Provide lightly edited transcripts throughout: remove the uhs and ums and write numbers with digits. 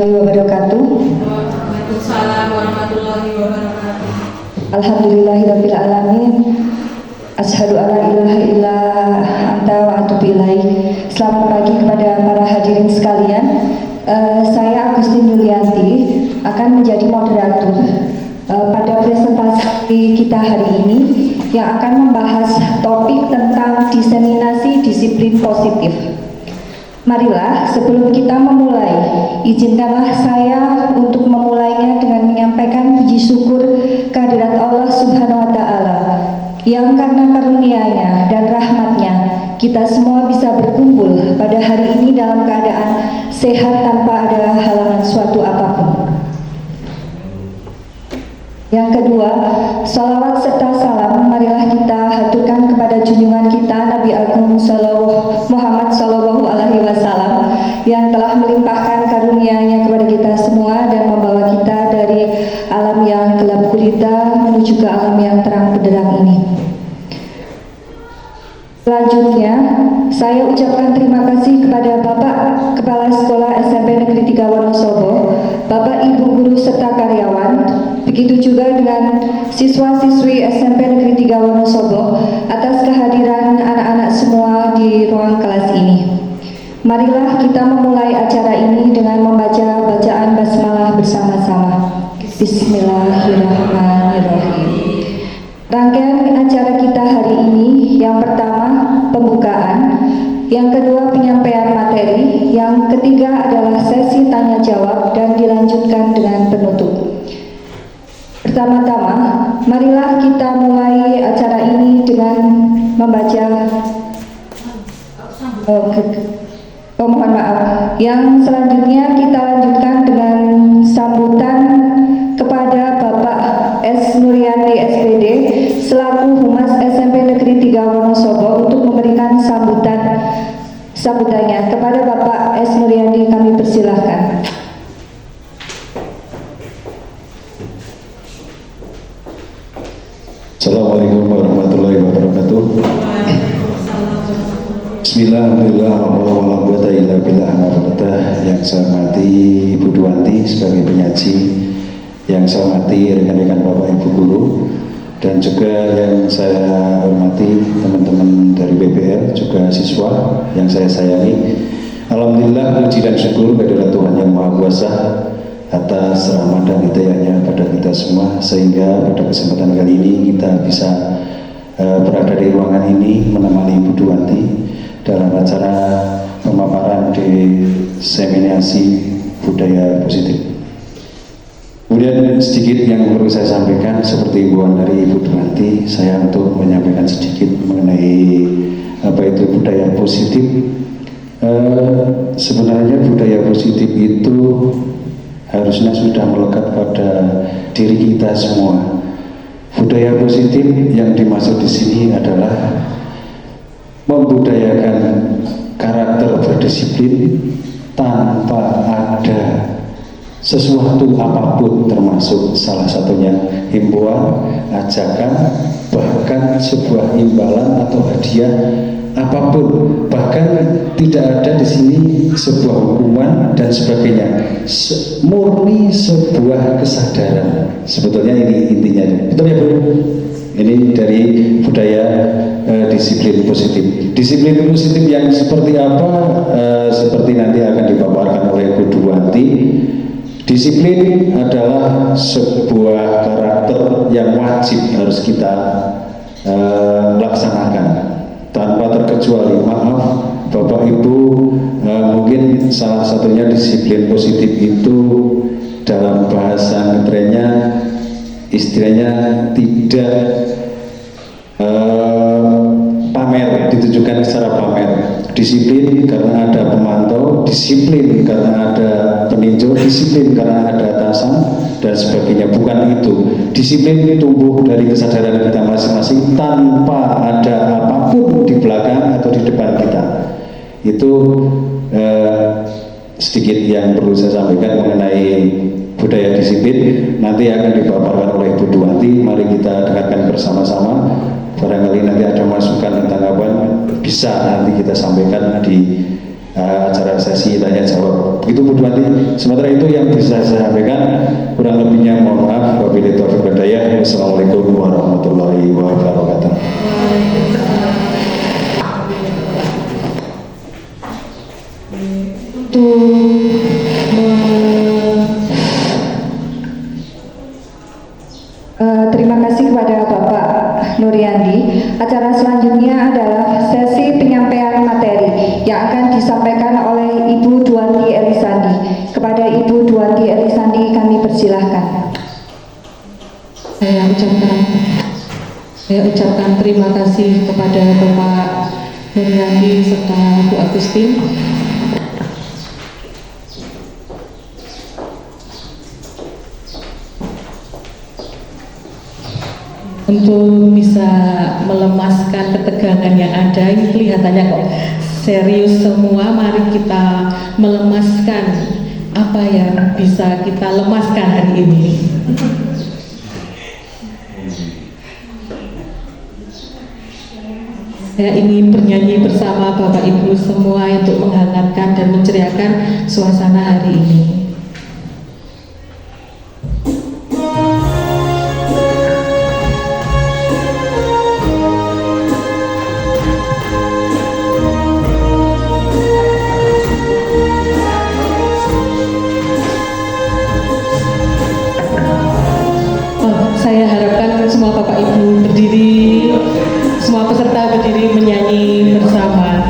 wabarakatuh. Waalaikumsalam warahmatullahi wabarakatuh. Alhamdulillahirabbil alamin. Asyhadu alla ilaha illa anta wa atubu ilaik. Selamat pagi kepada para hadirin sekalian. Saya Agustin Yulianti akan menjadi moderator pada presentasi kita hari ini yang akan membahas topik tentang diseminasi disiplin positif. Marilah sebelum kita memulai, izinkanlah saya untuk memulainya dengan menyampaikan puji syukur kehadirat Allah Subhanahu wa Ta'ala yang karena karunia-Nya dan rahmat-Nya kita semua bisa berkumpul pada hari ini dalam keadaan sehat tanpa ada halangan suatu apapun. Yang kedua, salawat serta salam marilah kita haturkan kepada junjungan kita Nabi Agung Muhammad Sallallahu Alaihi Wasallam yang telah melimpahkan karunia-Nya kepada kita semua dan membawa kita dari alam yang gelap gulita menuju ke alam yang terang benderang ini. Selanjutnya, saya ucapkan terima kasih kepada Bapak Kepala Sekolah SMP Negeri 3 Wonosobo, Bapak Ibu Guru serta karyawan, begitu juga dengan siswa-siswi SMP Negeri 3 Wonosobo atas kehadiran anak-anak semua di ruang kelas ini. Marilah kita memulai acara ini dengan membaca bacaan basmalah bersama-sama. Bismillahirrahmanirrahim. Rangkaian acara kita hari ini, yang pertama pembukaan, yang kedua penyampaian materi, yang ketiga adalah sesi tanya jawab dan dilanjutkan dengan penutup. Pertama-tama, marilah kita mulai acara ini dengan membaca mohon maaf. Yang selanjutnya kita lanjutkan dengan sambutan kepada Bapak S. Nuryandi SPD selaku Humas SMP Negeri 3 Wonosobo untuk memberikan sambutannya. Kepada Bapak S. Nuryandi kami persilahkan. Assalamualaikum warahmatullahi wabarakatuh. Bismillahirrahmanirrahim. Yang saya hormati Ibu Duanti sebagai penyaji, yang saya hormati rekan-rekan Bapak Ibu Guru, dan juga yang saya hormati teman-teman dari BPL, juga siswa yang saya sayangi. Alhamdulillah, puji dan syukur kepada Tuhan Yang Maha Kuasa atas rahmat dan hidayah-Nya pada kita semua, sehingga pada kesempatan kali ini kita bisa berada di ruangan ini menemani Ibu Duanti dalam acara pemaparan diseminasi budaya positif. Kemudian sedikit yang perlu saya sampaikan, seperti imbauan dari Ibu Duanti, saya untuk menyampaikan sedikit mengenai apa itu budaya positif. Sebenarnya budaya positif itu harusnya sudah melekat pada diri kita semua. Budaya positif yang dimaksud di sini adalah membudayakan karakter berdisiplin tanpa ada sesuatu apapun, termasuk salah satunya himbauan, ajakan, bahkan sebuah imbalan atau hadiah apapun, bahkan tidak ada di sini sebuah hukuman dan sebagainya. Murni sebuah kesadaran. Sebetulnya ini intinya. Betul ya Bu? Ini dari budaya disiplin positif. Disiplin positif yang seperti apa? Seperti nanti akan dipaparkan oleh Bu Duanti. Disiplin adalah sebuah karakter yang wajib harus kita laksanakan tanpa terkecuali. Maaf Bapak Ibu, mungkin salah satunya disiplin positif itu dalam bahasa ngetrennya, istilahnya tidak pamer, ditujukan secara pamer. Disiplin karena ada pemantau, disiplin karena ada peninjau, disiplin karena ada atasan dan sebagainya. Bukan itu. Disiplin tumbuh dari kesadaran kita masing-masing tanpa ada apapun di belakang atau di depan kita. Itu sedikit yang perlu saya sampaikan mengenai budaya disiplin. Nanti akan dipaparkan oleh Bu Duanti. Mari kita dengarkan bersama-sama. Barangkali nanti ada masukan dan tanggapan bisa nanti kita sampaikan di acara sesi tanya jawab Itu Bu Duanti, sementara itu yang bisa saya sampaikan, kurang lebihnya mohon maaf. Wabillahi taufiq wal hidayah. Wassalamualaikum warahmatullahi wabarakatuh. Terima kasih kepada Bapak Nuryandi. Acara selanjutnya adalah sesi penyampaian materi yang akan disampaikan oleh Ibu Duanti Elisandi. Kepada Ibu Duanti Elisandi kami persilahkan. Saya ucapkan terima kasih kepada Bapak Nuryandi serta Bu Agustin. Untuk bisa melemaskan ketegangan yang ada, ini kelihatannya kok serius semua. Mari kita melemaskan apa yang bisa kita lemaskan hari ini. Saya ingin bernyanyi bersama Bapak Ibu semua untuk menghangatkan dan menceriakan suasana hari ini. Saya harapkan semua Bapak Ibu berdiri, semua peserta berdiri menyanyi bersama.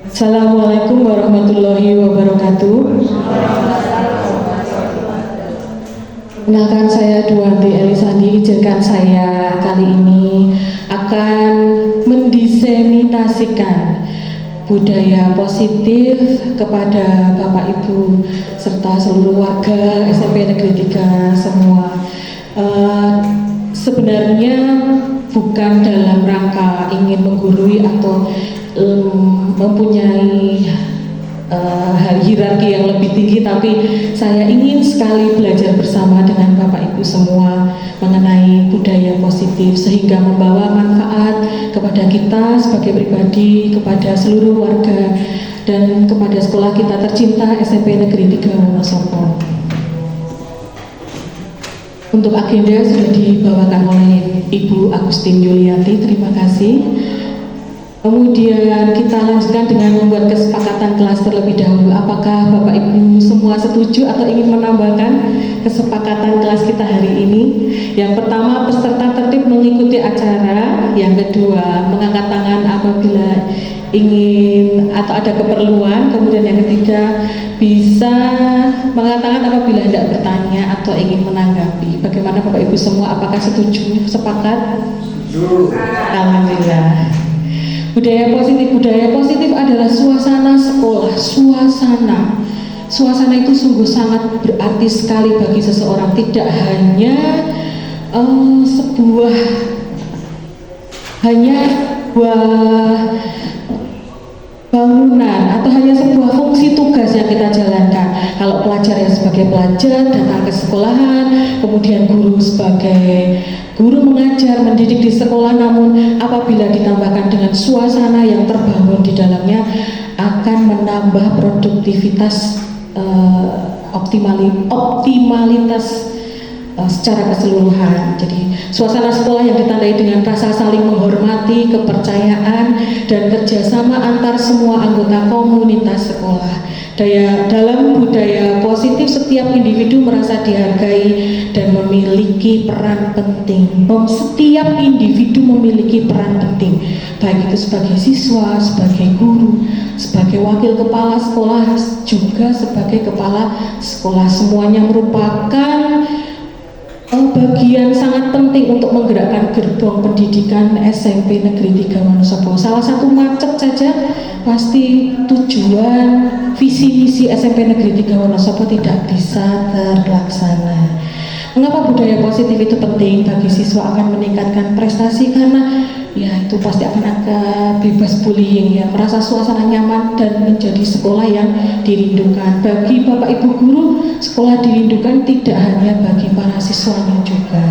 Assalamualaikum warahmatullahi wabarakatuh. Kenalkan, saya Duanti Elisandi. Izinkan saya kali ini akan mendiseminasikan budaya positif kepada Bapak Ibu serta seluruh warga SMP Negeri 3 semua. Sebenarnya bukan dalam rangka ingin menggurui atau mempunyai hierarki yang lebih tinggi, tapi saya ingin sekali belajar bersama dengan Bapak Ibu semua mengenai budaya positif sehingga membawa manfaat kepada kita sebagai pribadi, kepada seluruh warga, dan kepada sekolah kita tercinta SMP Negeri 3 Wonosobo. Untuk agenda sudah dibawakan oleh Ibu Agustin Yulianti, terima kasih. Kemudian kita lanjutkan dengan membuat kesepakatan kelas terlebih dahulu. Apakah Bapak Ibu semua setuju atau ingin menambahkan kesepakatan kelas kita hari ini? Yang pertama, peserta tertib mengikuti acara. Yang kedua, mengangkat tangan apabila ingin atau ada keperluan. Kemudian yang ketiga, bisa mengangkat tangan apabila hendak bertanya atau ingin menanggapi. Bagaimana Bapak Ibu semua? Apakah setuju? Sepakat? Alhamdulillah. Budaya positif adalah suasana sekolah. Suasana itu sungguh sangat berarti sekali bagi seseorang. Tidak hanya sebuah bangunan atau hanya sebuah fungsi tugas yang kita jalankan. Kalau pelajar yang sebagai pelajar datang ke sekolahan, kemudian guru sebagai guru mengajar, mendidik di sekolah, namun apabila ditambahkan dengan suasana yang terbangun di dalamnya akan menambah produktivitas, optimalitas secara keseluruhan. Jadi suasana sekolah yang ditandai dengan rasa saling menghormati, kepercayaan, dan kerjasama antar semua anggota komunitas sekolah. Dalam budaya positif, setiap individu merasa dihargai dan memiliki peran penting. Setiap individu memiliki peran penting, baik itu sebagai siswa, sebagai guru, sebagai wakil kepala sekolah, juga sebagai kepala sekolah. Semuanya merupakan bagian sangat penting untuk menggerakkan gerbong pendidikan SMP Negeri 3 Wonosobo. Salah satu macet saja pasti tujuan visi misi SMP Negeri 3 Wonosobo tidak bisa terlaksana. Mengapa budaya positif itu penting bagi siswa? Akan meningkatkan prestasi karena ya itu pasti akan agak bebas bullying, ya, merasa suasana nyaman dan menjadi sekolah yang dirindukan. Bagi Bapak Ibu guru, sekolah dirindukan tidak hanya bagi para siswanya juga.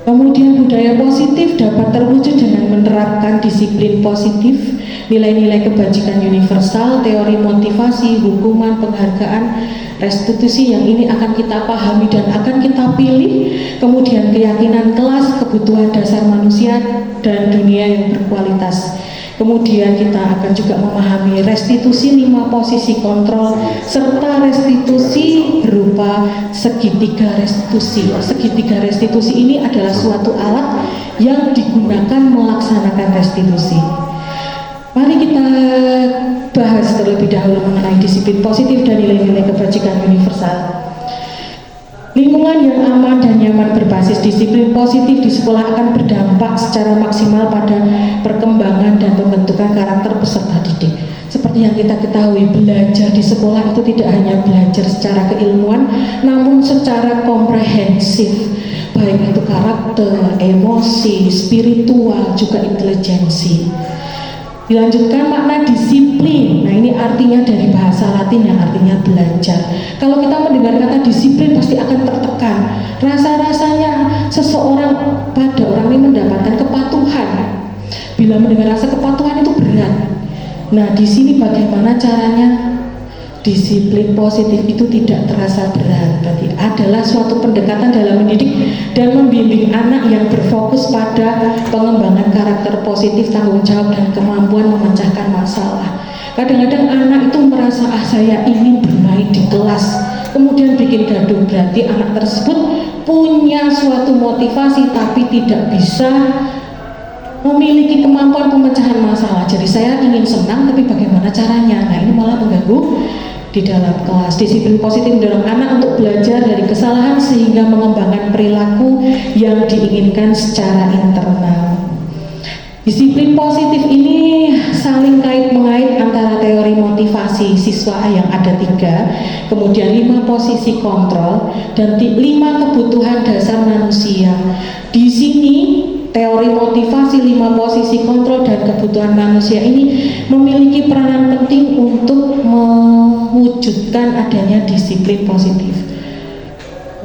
Kemudian budaya positif dapat terwujud dengan menerapkan disiplin positif, nilai-nilai kebajikan universal, teori motivasi, hukuman, penghargaan, restitusi yang ini akan kita pahami dan akan kita pilih. Kemudian keyakinan kelas, kebutuhan dasar manusia dan dunia yang berkualitas. Kemudian kita akan juga memahami restitusi 5 posisi kontrol serta restitusi berupa segitiga restitusi. Segitiga restitusi ini adalah suatu alat yang digunakan melaksanakan restitusi. Mari kita bahas terlebih dahulu mengenai disiplin positif dan nilai-nilai kebajikan universal. Lingkungan yang aman dan nyaman berbasis disiplin positif di sekolah akan berdampak secara maksimal pada perkembangan dan pembentukan karakter peserta didik. Seperti yang kita ketahui, belajar di sekolah itu tidak hanya belajar secara keilmuan, namun secara komprehensif, baik itu karakter, emosi, spiritual, juga intelijensi. Dilanjutkan makna disiplin. Nah, ini artinya dari bahasa Latin yang artinya belajar. Kalau kita mendengar kata disiplin pasti akan tertekan. Rasa-rasanya seseorang pada orang ini mendapatkan kepatuhan. Bila mendengar rasa kepatuhan itu berat. Nah, di sini bagaimana caranya? Disiplin positif itu tidak terasa berat. Berarti adalah suatu pendekatan dalam mendidik dan membimbing anak yang berfokus pada pengembangan karakter positif, tanggung jawab, dan kemampuan memecahkan masalah. Kadang-kadang anak itu merasa saya ingin bermain di kelas, kemudian bikin gaduh. Berarti anak tersebut punya suatu motivasi tapi tidak bisa memiliki kemampuan pemecahan masalah. Jadi saya ingin senang, tapi bagaimana caranya? Nah, ini malah mengganggu di dalam kelas. Disiplin positif mendorong anak untuk belajar dari kesalahan sehingga mengembangkan perilaku yang diinginkan secara internal. Disiplin positif ini saling kait-mengait antara teori motivasi siswa yang ada 3, kemudian 5 posisi kontrol, dan 5 kebutuhan dasar manusia. Di sini teori motivasi, 5 posisi kontrol, dan kebutuhan manusia ini memiliki peranan penting untuk mewujudkan adanya disiplin positif.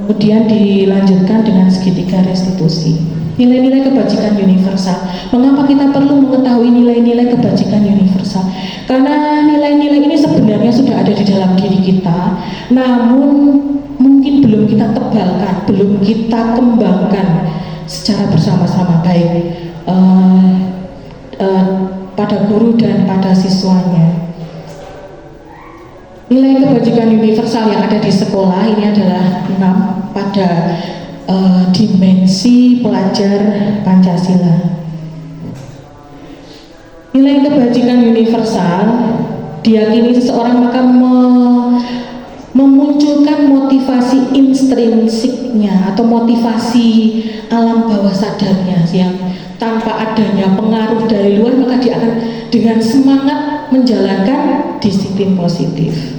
Kemudian dilanjutkan dengan segitiga restitusi. Nilai-nilai kebajikan universal. Mengapa kita perlu mengetahui nilai-nilai kebajikan universal? Karena nilai-nilai ini sebenarnya sudah ada di dalam diri kita, namun mungkin belum kita tebalkan, belum kita kembangkan secara bersama-sama, baik pada guru dan pada siswanya. Nilai kebajikan universal yang ada di sekolah ini adalah 6 pada dimensi pelajar Pancasila. Nilai kebajikan universal diyakini seseorang akan memunculkan motivasi intrinsiknya atau motivasi alam bawah sadarnya yang tanpa adanya pengaruh dari luar, maka dia akan dengan semangat menjalankan disiplin positif.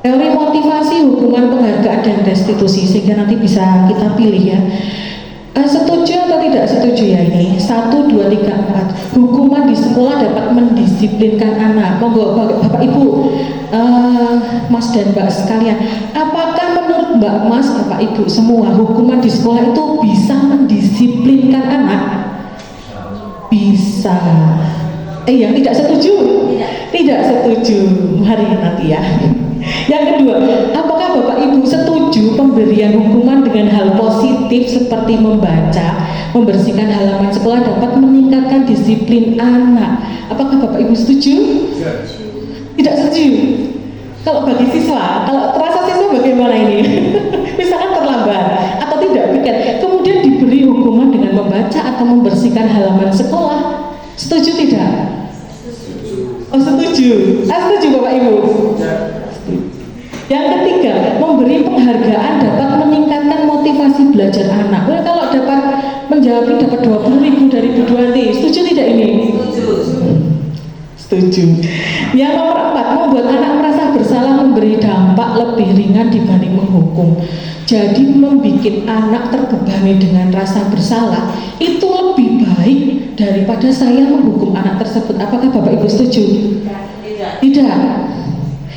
Teori motivasi, hukuman, penghargaan, dan restitusi, sehingga nanti bisa kita pilih ya. Setuju atau tidak setuju ya ini? 1, 2, 3, 4. Hukuman di sekolah dapat mendisiplinkan anak. Monggo Bapak Ibu, Mas dan Mbak sekalian, apakah menurut Mbak, Mas, Bapak Ibu semua, hukuman di sekolah itu bisa mendisiplinkan anak? Bisa. Yang tidak setuju? Tidak setuju. Mari nanti ya. Yang kedua, apakah Bapak Ibu setuju pemberian hukuman dengan hal positif seperti membaca, membersihkan halaman sekolah dapat meningkatkan disiplin anak? Apakah Bapak Ibu setuju? Tidak setuju. Kalau bagi siswa, kalau terasa siswa bagaimana ini? Misalkan terlambat atau tidak pikir, kemudian diberi hukuman dengan membaca atau membersihkan halaman sekolah, setuju tidak? Oh, setuju. Setuju Bapak Ibu? Yang ketiga, memberi penghargaan dapat meningkatkan motivasi belajar anak. Nah, kalau dapat menjawab dapat 20.000 dari Bu Duanti, setuju tidak ini? Setuju. Yang nomor 4, membuat anak merasa bersalah memberi dampak lebih ringan dibanding menghukum. Jadi membuat anak terbebani dengan rasa bersalah itu lebih baik daripada saya menghukum anak tersebut. Apakah Bapak Ibu setuju? Tidak.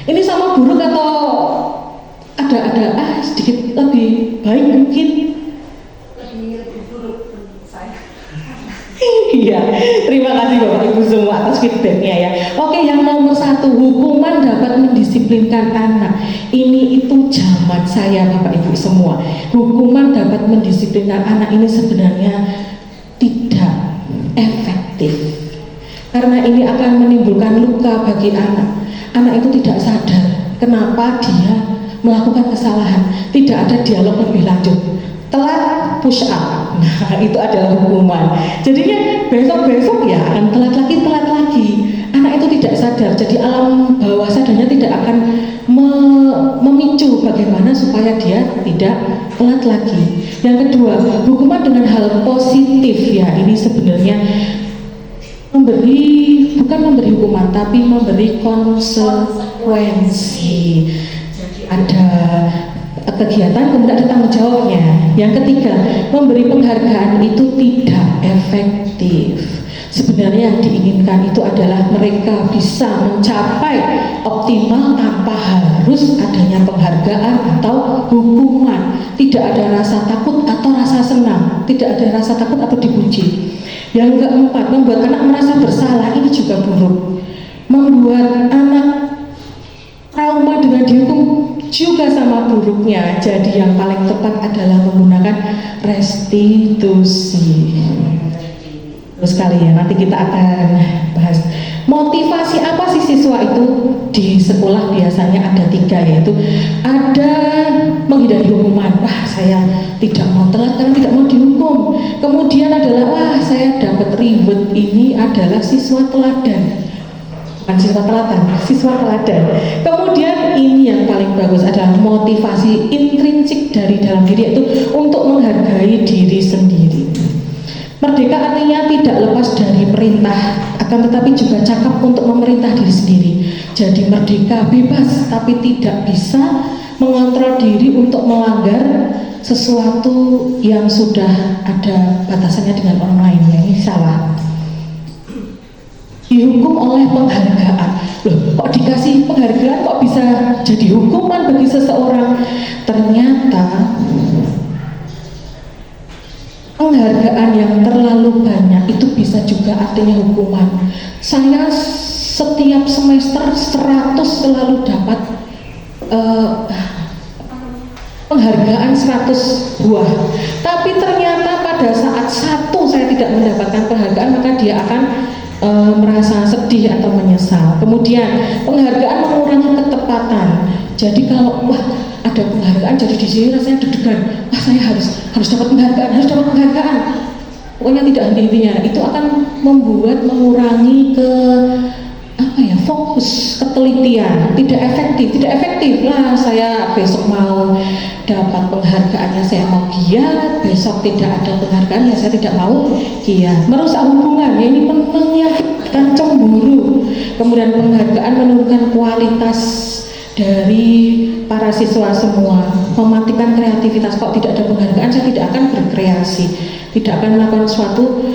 Ini sama buruk atau ada sedikit lebih baik mungkin? Lebih buruk menurut saya. Iya, terima kasih Bapak Ibu semua atas feedbacknya ya. Oke, yang nomor 1, hukuman dapat mendisiplinkan anak. Ini itu zaman saya Bapak Ibu semua. Hukuman dapat mendisiplinkan anak ini sebenarnya tidak efektif. Karena ini akan menimbulkan luka bagi anak. Anak itu tidak sadar kenapa dia melakukan kesalahan. Tidak ada dialog lebih lanjut. Telat push up, nah itu adalah hukuman. Jadinya besok-besok ya akan telat lagi. Anak itu tidak sadar. Jadi alam bawah sadarnya tidak akan memicu bagaimana supaya dia tidak telat lagi. Yang kedua, hukuman dengan hal positif ya. Ini sebenarnya bukan memberi hukuman tapi memberi konsekuensi. Jadi ada kegiatan kemudian ada tanggung jawabnya. Yang ketiga, memberi penghargaan itu tidak efektif. Sebenarnya yang diinginkan itu adalah mereka bisa mencapai optimal tanpa harus adanya penghargaan atau hukuman. Tidak ada rasa takut atau rasa senang, tidak ada rasa takut atau dipuji. Yang keempat, membuat anak merasa bersalah, ini juga buruk. Membuat anak trauma dengan dihukum juga sama buruknya. Jadi yang paling tepat adalah menggunakan restitusi. Terus kali ya, nanti kita akan bahas motivasi apa sih siswa itu di di sekolah biasanya ada 3, yaitu ada menghindari hukuman, wah saya tidak mau telat karena tidak mau dihukum. Kemudian adalah wah saya dapat reward, ini adalah siswa teladan, bukan siswa telatan, siswa teladan. Kemudian ini yang paling bagus adalah motivasi intrinsik dari dalam diri, yaitu untuk menghargai diri sendiri. Merdeka artinya tidak lepas dari perintah, akan tetapi juga cakap untuk memerintah diri sendiri. Jadi merdeka bebas, tapi tidak bisa mengontrol diri untuk melanggar sesuatu yang sudah ada batasannya dengan orang lain. Ya, ini salah. Dihukum oleh penghargaan. Loh, kok dikasih penghargaan kok bisa jadi hukuman bagi seseorang? Ternyata penghargaan yang terlalu banyak itu bisa juga artinya hukuman. Saya setiap semester 100 selalu dapat penghargaan 100 buah. Tapi ternyata pada saat satu saya tidak mendapatkan penghargaan, maka dia akan merasa sedih atau menyesal. Kemudian penghargaan mengurangi ketepatan. Jadi kalau wah ada penghargaan, jadi di sini rasanya deg-degan. Wah saya harus dapat penghargaan. Pokoknya tidak henti-hentinya. Itu akan membuat mengurangi fokus, ketelitian, tidak efektif lah. Saya besok mau dapat penghargaannya, saya mau giat. Besok tidak ada penghargaan, ya saya tidak mau giat. Merusak hubungan, ya ini menyakitkan, cemburu. Kemudian penghargaan menurunkan kualitas dari para siswa semua, mematikan kreativitas. Kok tidak ada penghargaan, saya tidak akan berkreasi, tidak akan melakukan suatu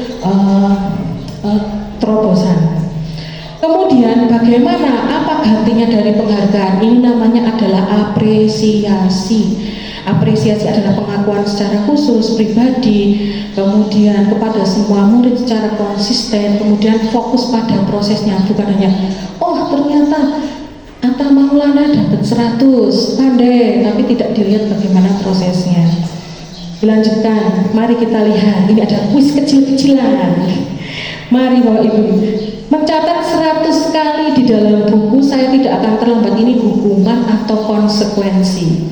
terobosan. Kemudian bagaimana, apa gantinya dari penghargaan? Ini namanya adalah apresiasi. Apresiasi adalah pengakuan secara khusus, pribadi, kemudian kepada semua murid secara konsisten, kemudian fokus pada prosesnya, bukan hanya oh ternyata Atta Maulana dapat 100, pandai, tapi tidak dilihat bagaimana prosesnya. Dilanjutkan, mari kita lihat, ini ada kuis kecil-kecilan. Mari Bapak Ibu, mencatat 100 kali di dalam buku, saya tidak akan terlambat. Ini hukuman atau konsekuensi?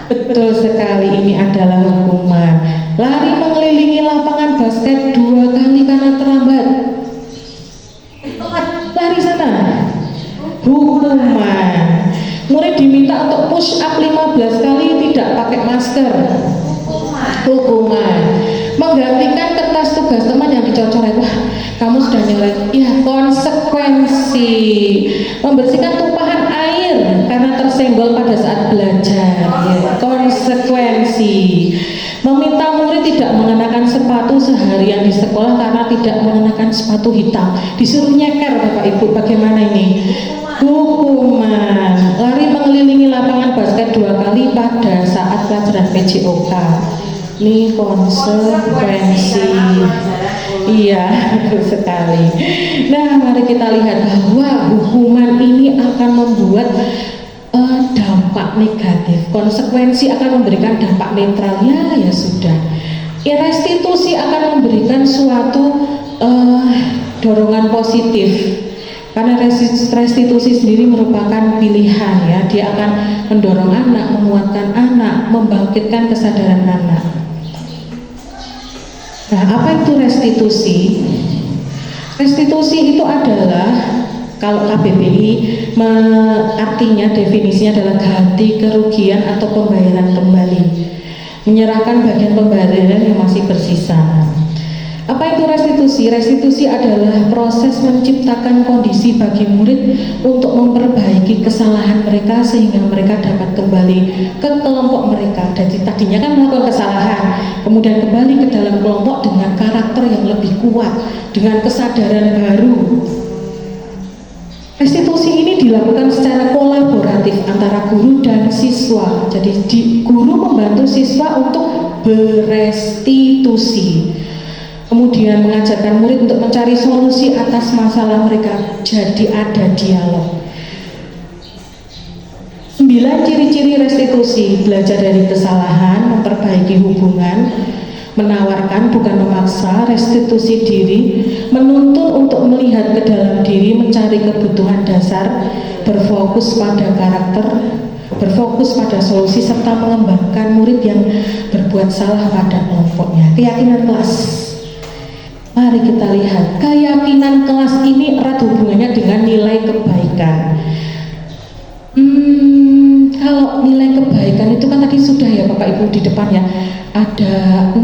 Betul sekali, ini adalah hukuman. Lari mengelilingi lapangan basket 2 kali karena terlambat, lari sana, hukuman. Murid diminta untuk push up 15 kali tidak pakai masker, hukuman. Menggantikan kertas tugas teman yang dicoret-coret, wah kamu sudah nyoret, ya konsekuensi. Membersihkan tumpahan air karena tersenggol pada saat belajar, ya konsekuensi. Meminta murid tidak mengenakan sepatu seharian di sekolah karena tidak mengenakan sepatu hitam, disuruh nyeker. Bapak Ibu, bagaimana ini? Hukuman. Lari mengelilingi lapangan basket 2 kali pada saat pelajaran PJOK, ini konsekuensi. Iya, betul sekali. Nah, mari kita lihat bahwa hukuman ini akan membuat dampak negatif. Konsekuensi akan memberikan dampak netral, ya sudah. Restitusi akan memberikan suatu dorongan positif. Karena restitusi sendiri merupakan pilihan, ya. Dia akan mendorong anak, menguatkan anak, membangkitkan kesadaran anak. Nah, apa itu restitusi? Restitusi itu adalah, kalau KBBI artinya, definisinya adalah ganti kerugian atau pembayaran kembali, menyerahkan bagian pembayaran yang masih bersisa. Apa itu restitusi? Restitusi adalah proses menciptakan kondisi bagi murid untuk memperbaiki kesalahan mereka sehingga mereka dapat kembali ke kelompok mereka. Jadi tadinya kan melakukan kesalahan, kemudian kembali ke dalam kelompok dengan karakter yang lebih kuat, dengan kesadaran baru. Restitusi ini dilakukan secara kolaboratif antara guru dan siswa. Jadi guru membantu siswa untuk berestitusi. Kemudian mengajarkan murid untuk mencari solusi atas masalah mereka. Jadi ada dialog. 9 ciri-ciri restitusi: belajar dari kesalahan, memperbaiki hubungan, menawarkan bukan memaksa, restitusi diri, menuntun untuk melihat ke dalam diri, mencari kebutuhan dasar, berfokus pada karakter, berfokus pada solusi, serta mengembangkan murid yang berbuat salah pada kelompoknya. Keyakinan kelas. Mari kita lihat, keyakinan kelas ini erat hubungannya dengan nilai kebaikan. Kalau nilai kebaikan itu kan tadi sudah ya Bapak Ibu di depan ya, ada 6.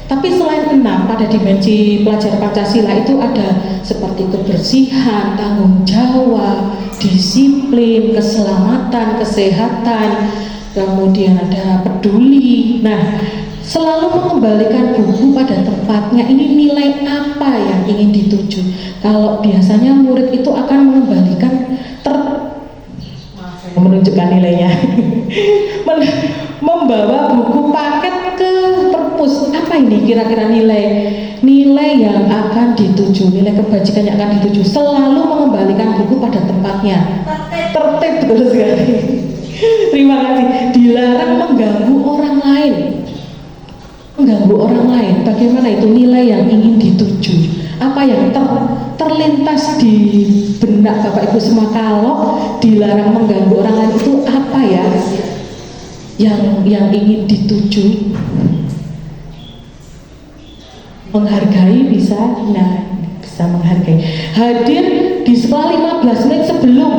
Tapi selain 6, pada dimensi pelajar Pancasila itu ada seperti kebersihan, tanggung jawab, disiplin, keselamatan, kesehatan, kemudian ada peduli. Nah, selalu mengembalikan buku pada tempatnya. Ini nilai apa yang ingin dituju? Kalau biasanya murid itu akan mengembalikan menunjukkan nilainya membawa buku paket ke perpus. Apa ini kira-kira nilai yang akan dituju, nilai kebajikan yang akan dituju? Selalu mengembalikan buku pada tempatnya. Tertib, betul sekali. Terima kasih. Dilarang mengganggu orang lain. Mengganggu orang lain, bagaimana itu nilai yang ingin dituju? Apa yang terlintas di benak Bapak Ibu semua kalau dilarang mengganggu orang lain itu apa ya yang ingin dituju? Menghargai bisa, bisa menghargai. Hadir di sekolah 15 menit sebelum.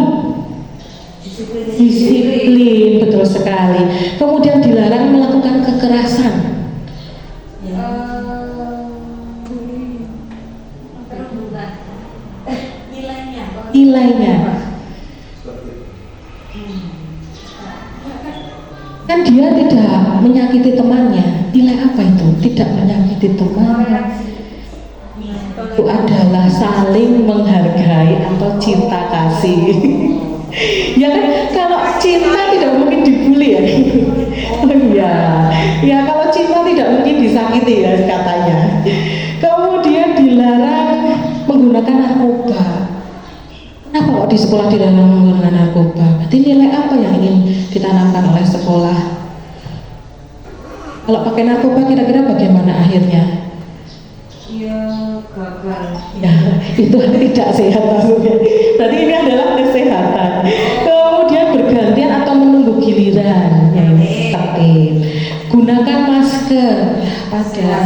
Disiplin, betul sekali. Kemudian dilarang melakukan kekerasan. Nilainya kan dia tidak menyakiti temannya. Nilai apa itu? Tidak menyakiti temannya. Itu adalah saling menghargai atau cinta kasih. Ya kan, kalau cinta tidak mungkin dibully ya. Oh iya, ya kalau cinta tidak mungkin disakiti ya katanya. Kemudian dilarang menggunakan narkoba. Kenapa kok di sekolah dilarang menggunakan narkoba? Berarti nilai apa yang ingin ditanamkan oleh sekolah? Kalau pakai narkoba kira-kira bagaimana akhirnya? Ya gagal. Ya itu tidak sehat maksudnya. Berarti ini adalah kesehatan. Kemudian bergantian atau menunggu giliran, ya ini tertib. Gunakan masker pada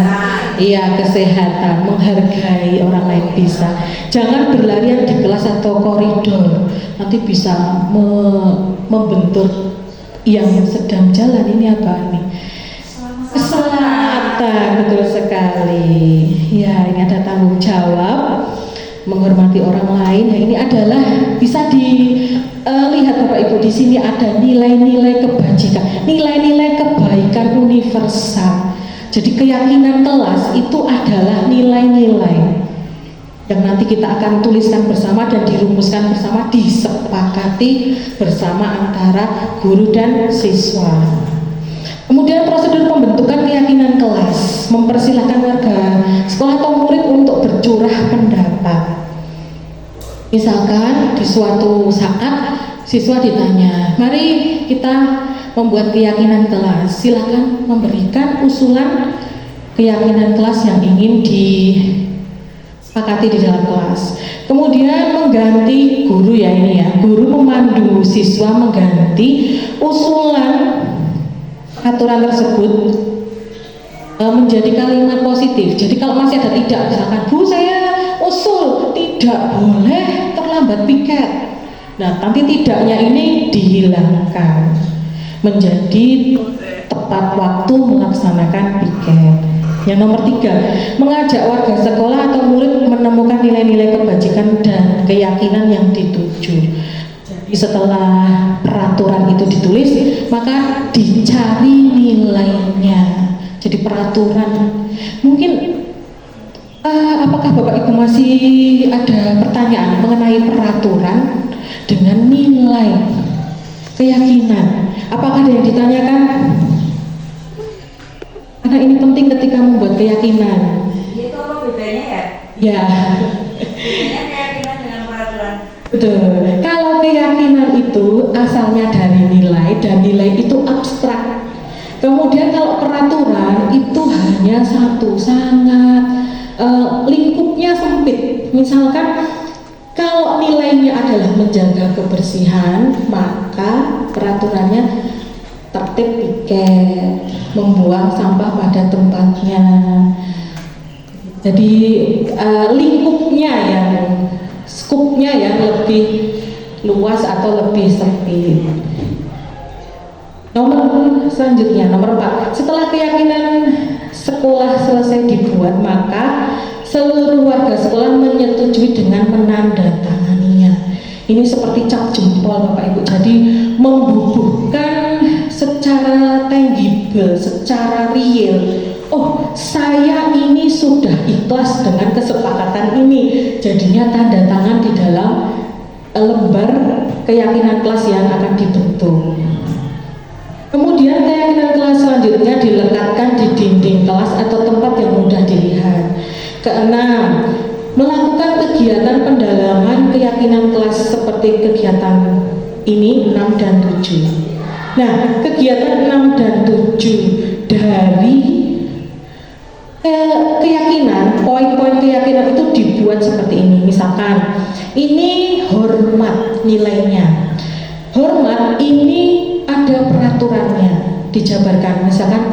kesehatan, menghargai orang lain bisa. Jangan berlarian di kelas atau koridor, nanti bisa membentur yang sedang jalan. Ini apa ini? Keselamatan, betul sekali. Ya, ini ada tanggung jawab, menghormati orang lain. Ya, ini adalah bisa dilihat Bapak Ibu, di sini ada nilai-nilai kebajikan, nilai-nilai kebaikan universal. Jadi keyakinan kelas itu adalah nilai-nilai yang nanti kita akan tuliskan bersama dan dirumuskan bersama, disepakati bersama antara guru dan siswa. Kemudian prosedur pembentukan keyakinan kelas, mempersilahkan warga sekolah atau murid untuk bercurah pendapat. Misalkan di suatu saat siswa ditanya, mari kita membuat keyakinan kelas, silakan memberikan usulan keyakinan kelas yang ingin disepakati di dalam kelas. Kemudian mengganti guru, ya ini ya, guru memandu siswa mengganti usulan aturan tersebut menjadi kalimat positif. Jadi kalau masih ada tidak, misalkan, Bu saya usul tidak boleh terlambat piket. Nah, nanti tidaknya ini dihilangkan menjadi tepat waktu melaksanakan piket. Yang nomor 3, mengajak warga sekolah atau murid menemukan nilai-nilai kebajikan dan keyakinan yang dituju. Jadi setelah peraturan itu ditulis, maka dicari nilainya. Jadi peraturan, mungkin apakah Bapak Ibu masih ada pertanyaan mengenai peraturan dengan nilai keyakinan? Apakah ada yang ditanyakan? Karena ini penting ketika membuat keyakinan. Itu apa bedanya ya? Ya. Bedanya keyakinan dengan peraturan. Betul. Kalau keyakinan itu asalnya dari nilai, dan nilai itu abstrak. Kemudian kalau peraturan itu hanya satu, sangat lingkupnya sempit. Misalkan kalau Kalau nilainya adalah menjaga kebersihan, maka peraturannya tertib piket, membuang sampah pada tempatnya. Jadi lingkupnya yang skupnya yang lebih luas atau lebih sempit. Nomor selanjutnya, nomor 4. Setelah keyakinan sekolah selesai dibuat, maka seluruh warga sekolah menyetujui dengan menandatanganinya. Ini seperti cap jempol Bapak Ibu. Jadi membubuhkan secara tangible, secara real. Oh, saya ini sudah ikhlas dengan kesepakatan ini. Jadinya tanda tangan di dalam lembar keyakinan kelas yang akan dibentuk. Kemudian keyakinan kelas selanjutnya dilekatkan di dinding kelas atau tempat yang mudah dilihat. Keenam, melakukan kegiatan pendalaman keyakinan kelas seperti kegiatan ini 6 dan 7. Nah, kegiatan 6 dan 7 dari keyakinan, poin-poin keyakinan itu dibuat seperti ini. Misalkan, ini hormat nilainya. Hormat ini ada peraturannya, dijabarkan. Misalkan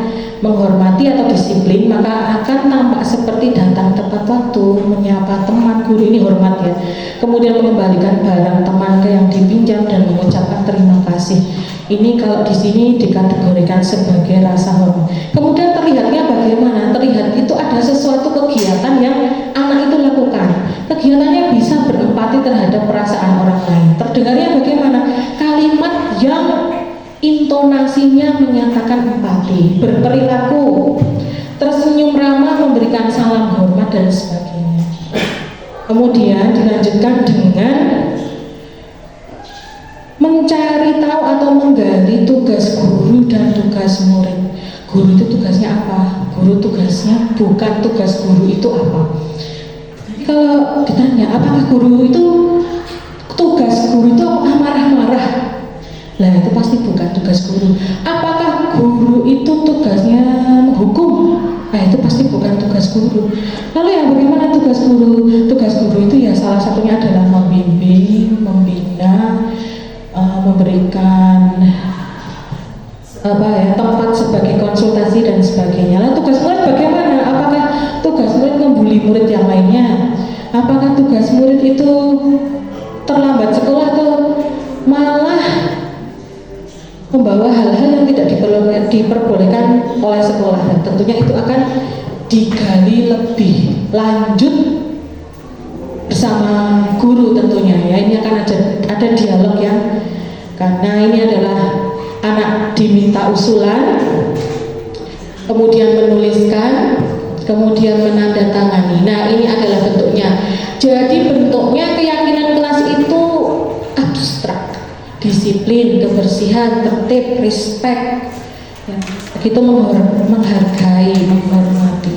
menghormati atau disiplin, maka akan tampak seperti datang tepat waktu, menyapa teman guru, ini hormat ya. Kemudian mengembalikan barang teman yang dipinjam dan mengucapkan terima kasih. Ini kalau di sini dikategorikan sebagai rasa hormat. Kemudian terlihatnya bagaimana? Terlihat itu ada sesuatu kegiatan yang anak itu lakukan. Kegiatannya bisa berempati terhadap perasaan orang lain. Terdengarnya bagaimana? Kalimat yang intonasinya menyatakan empati, berperilaku, tersenyum ramah, memberikan salam hormat dan sebagainya. Kemudian dilanjutkan dengan mencari tahu atau menggali tugas guru dan tugas murid. Guru itu tugasnya apa? Guru tugasnya bukan tugas guru itu apa? Jadi kalau ditanya apakah guru itu tugas guru itu marah-marah? Nah, itu pasti bukan tugas guru. Apakah guru itu tugasnya menghukum? Nah, itu pasti bukan tugas guru. Lalu yang bagaimana tugas guru? Tugas guru itu ya salah satunya adalah membimbing, membina, memberikan tempat sebagai konsultasi dan sebagainya. Lalu tugas murid bagaimana? Apakah tugas murid membuli murid yang lainnya? Apakah tugas murid itu terlambat sekolah atau malah membawa hal-hal yang tidak diperbolehkan oleh sekolah? Dan tentunya itu akan digali lebih lanjut bersama guru tentunya ya. Ini akan ada dialog ya, karena ini adalah anak diminta usulan, kemudian menuliskan, kemudian menandatangani. Nah, ini adalah bentuknya. Jadi bentuknya keyakinan kelas itu abstrak. Disiplin, kebersihan, tertib, respect, ya, begitu menghargai, menghormati.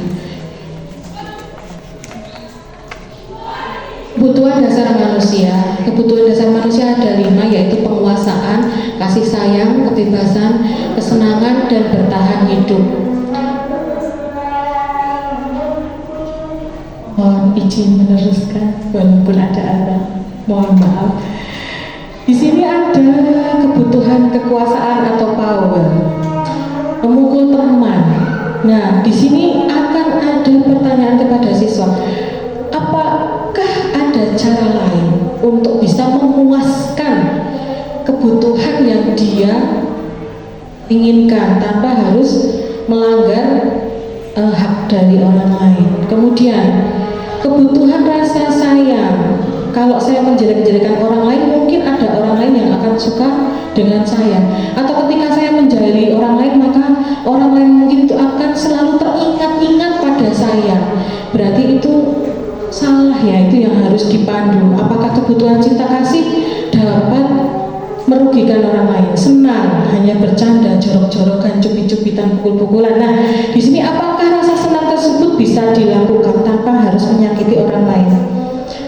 Kebutuhan dasar manusia. Kebutuhan dasar manusia ada 5, yaitu penguasaan, kasih sayang, kebebasan, kesenangan, dan bertahan hidup. Mohon izin meneruskan walaupun ada azan. Mohon maaf. Di sini ada kebutuhan kekuasaan atau power, memukul teman. Nah, di sini akan ada pertanyaan kepada siswa, apakah ada cara lain untuk bisa memuaskan kebutuhan yang dia inginkan tanpa harus melanggar hak dari orang lain. Kemudian kebutuhan rasa sayang. Kalau saya menjelek-jelekan orang lain, mungkin ada orang lain yang akan suka dengan saya. Atau ketika saya menjahili orang lain, maka orang lain mungkin itu akan selalu teringat-ingat pada saya. Berarti itu salah ya, itu yang harus dipandu. Apakah kebutuhan cinta kasih dapat merugikan orang lain? Senang, hanya bercanda, jorok-jorokan, cubit-cubitan, pukul-pukulan. Nah, di sini apakah rasa senang tersebut bisa dilakukan tanpa harus menyakiti orang lain?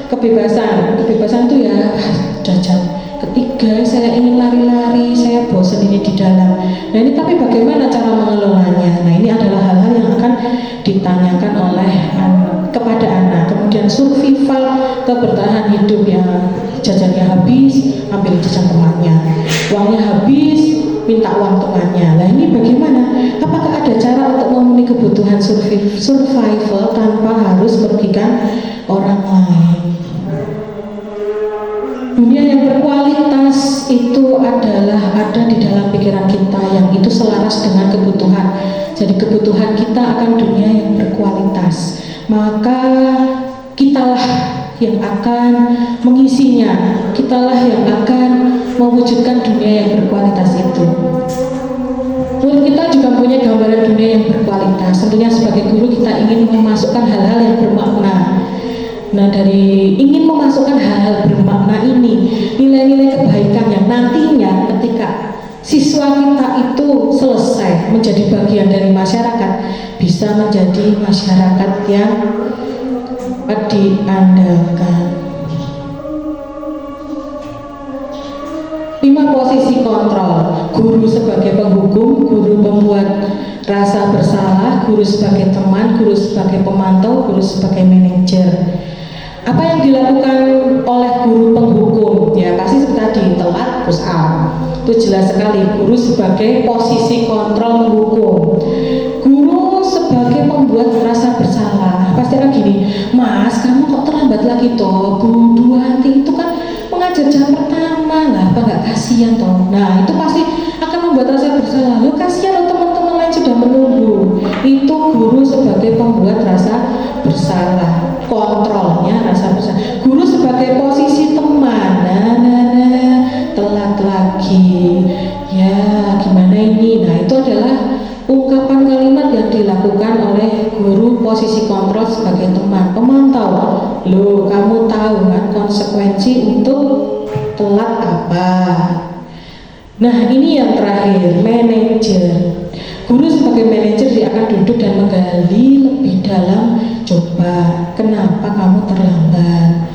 Kebebasan itu ya jajal. Ketiga, saya ingin lari-lari, saya bosan ini di dalam. Nah, ini tapi bagaimana cara mengelolanya? Nah, ini adalah hal-hal yang akan ditanyakan oleh kepada anak. Kemudian survival kebertahan hidup yang jajannya habis, ambil jajan temannya, uangnya habis, minta uang temannya. Nah ini bagaimana? Apakah ada cara untuk memenuhi kebutuhan survival tanpa harus merugikan orang lain? Dunia yang berkualitas itu adalah ada di dalam pikiran kita yang itu selaras dengan kebutuhan. Jadi kebutuhan kita akan dunia yang berkualitas. Maka kitalah yang akan mengisinya. Kitalah yang akan mewujudkan dunia yang berkualitas itu. Guru kita juga punya gambaran dunia yang berkualitas. Tentunya sebagai guru kita ingin memasukkan hal-hal yang bermakna. Nah dari ingin memasukkan hal-hal bermakna ini, nilai-nilai kebaikan yang nantinya ketika siswa kita itu selesai menjadi bagian dari masyarakat, bisa menjadi masyarakat yang dapat diandalkan. 5 posisi kontrol. Guru sebagai penghukum, guru pembuat rasa bersalah, guru sebagai teman, guru sebagai pemantau, guru sebagai manajer. Apa yang dilakukan oleh guru penghukum? Ya pasti seperti tadi, telat push up. Itu jelas sekali, guru sebagai posisi kontrol menghukum. Guru sebagai pembuat rasa bersalah, pasti akan gini, Mas kamu kok terlambat lagi toh, Bu Duanti itu kan mengajar jam pertama lah, apa nggak kasihan toh? Nah itu pasti akan membuat rasa bersalah. Lo kasihan loh, teman-teman lain sudah menunggu. Itu guru sebagai pembuat rasa bersalah, kontrolnya rasa bersalah. Guru sebagai posisi teman, telat lagi, ya gimana ini? Nah itu adalah ungkapan kalimat yang dilakukan oleh guru posisi kontrol sebagai teman. Pemantau, loh kamu tahu kan konsekuensi untuk telat apa? Nah ini yang terakhir, manajer. Guru sebagai manajer dia akan duduk dan menggali lebih dalam. Coba, kenapa kamu terlambat?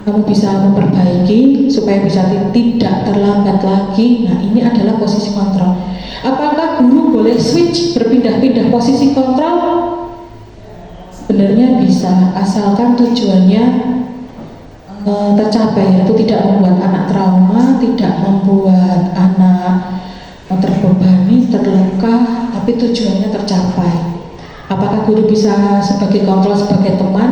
Kamu bisa memperbaiki supaya bisa tidak terlambat lagi. Nah ini adalah posisi kontrol. Apakah guru boleh switch, berpindah-pindah posisi kontrol? Sebenarnya bisa, asalkan tujuannya tercapai, yaitu tidak membuat anak trauma, tidak membuat anak terbebani, terluka, tapi tujuannya tercapai. Apakah guru bisa sebagai kontrol, sebagai teman?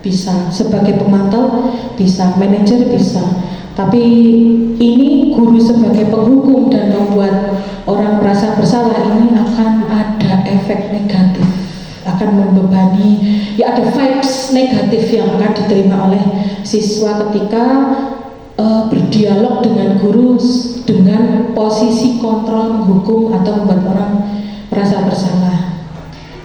Bisa. Sebagai pemantau? Bisa. Manajer? Bisa. Tapi ini guru sebagai penghukum dan membuat orang merasa bersalah, ini akan ada efek negatif, akan membebani, ya ada vibes negatif yang akan diterima oleh siswa ketika berdialog dengan guru dengan posisi kontrol, menghukum atau membuat orang merasa bersalah.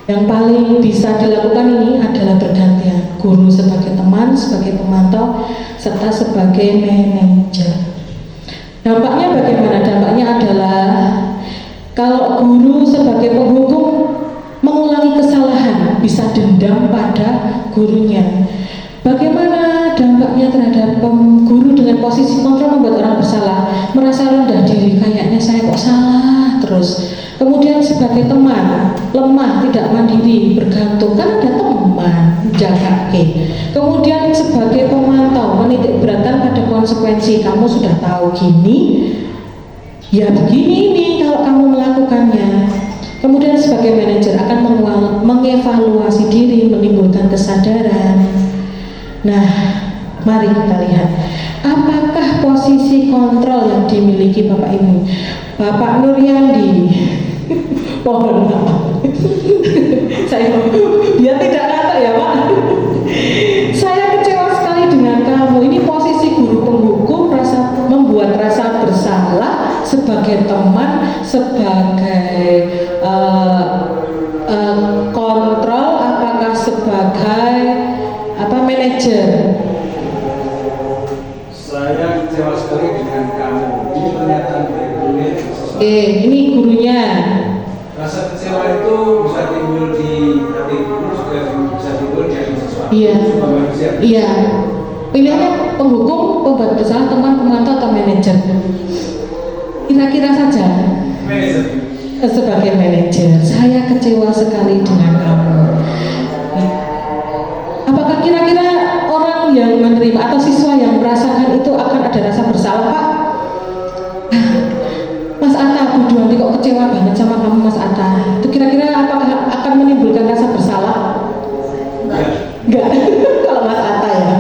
Yang paling bisa dilakukan ini adalah bergantian, guru sebagai teman, sebagai pemantau, serta sebagai manajer. Dampaknya bagaimana? Dampaknya adalah kalau guru sebagai penghukum mengulangi kesalahan, bisa dendam pada gurunya. Bagaimana dampaknya terhadap guru dengan posisi kontrol membuat orang bersalah, merasa rendah diri, kayaknya saya kok salah terus. Kemudian sebagai teman, lemah, tidak mandiri, bergantung, kan ada teman jaga. Kemudian sebagai pemantau, menitik beratkan pada konsekuensi, kamu sudah tahu gini, ya begini nih kalau kamu melakukannya. Kemudian sebagai manajer akan mengevaluasi diri, menimbulkan kesadaran. Nah, mari kita lihat apakah posisi kontrol yang dimiliki Bapak Ibu. Bapak Nuryandi, mohon maaf, saya biar tidak kata ya Pak, saya kecewa sekali dengan kamu. Ini posisi guru penghukum, membuat rasa bersalah sebagai teman, sebagai kontrol, apakah sebagai manajer. Saya kecewa sekali dengan kamu. Ini pernyataan dari gurunya. Ini gurunya. Rasa kecewa itu bisa timbul di hati guru, juga bisa timbul di hati siswa. Iya. Manusia. Iya. Pilihannya penghukum, pembuat bersalah, teman, pemantau, atau manajer. Kira-kira saja. Manajer. Sebagai manajer, saya kecewa sekali dengan kamu. Apakah kira-kira orang yang menerima atau siswa yang merasakan itu akan ada rasa bersalah, Pak? Mas Atta, Bu Duanti kok kecewa banget sama kamu, Mas Atta. Itu kira-kira apakah akan menimbulkan rasa bersalah? Enggak. Kalau Mas Atta ya.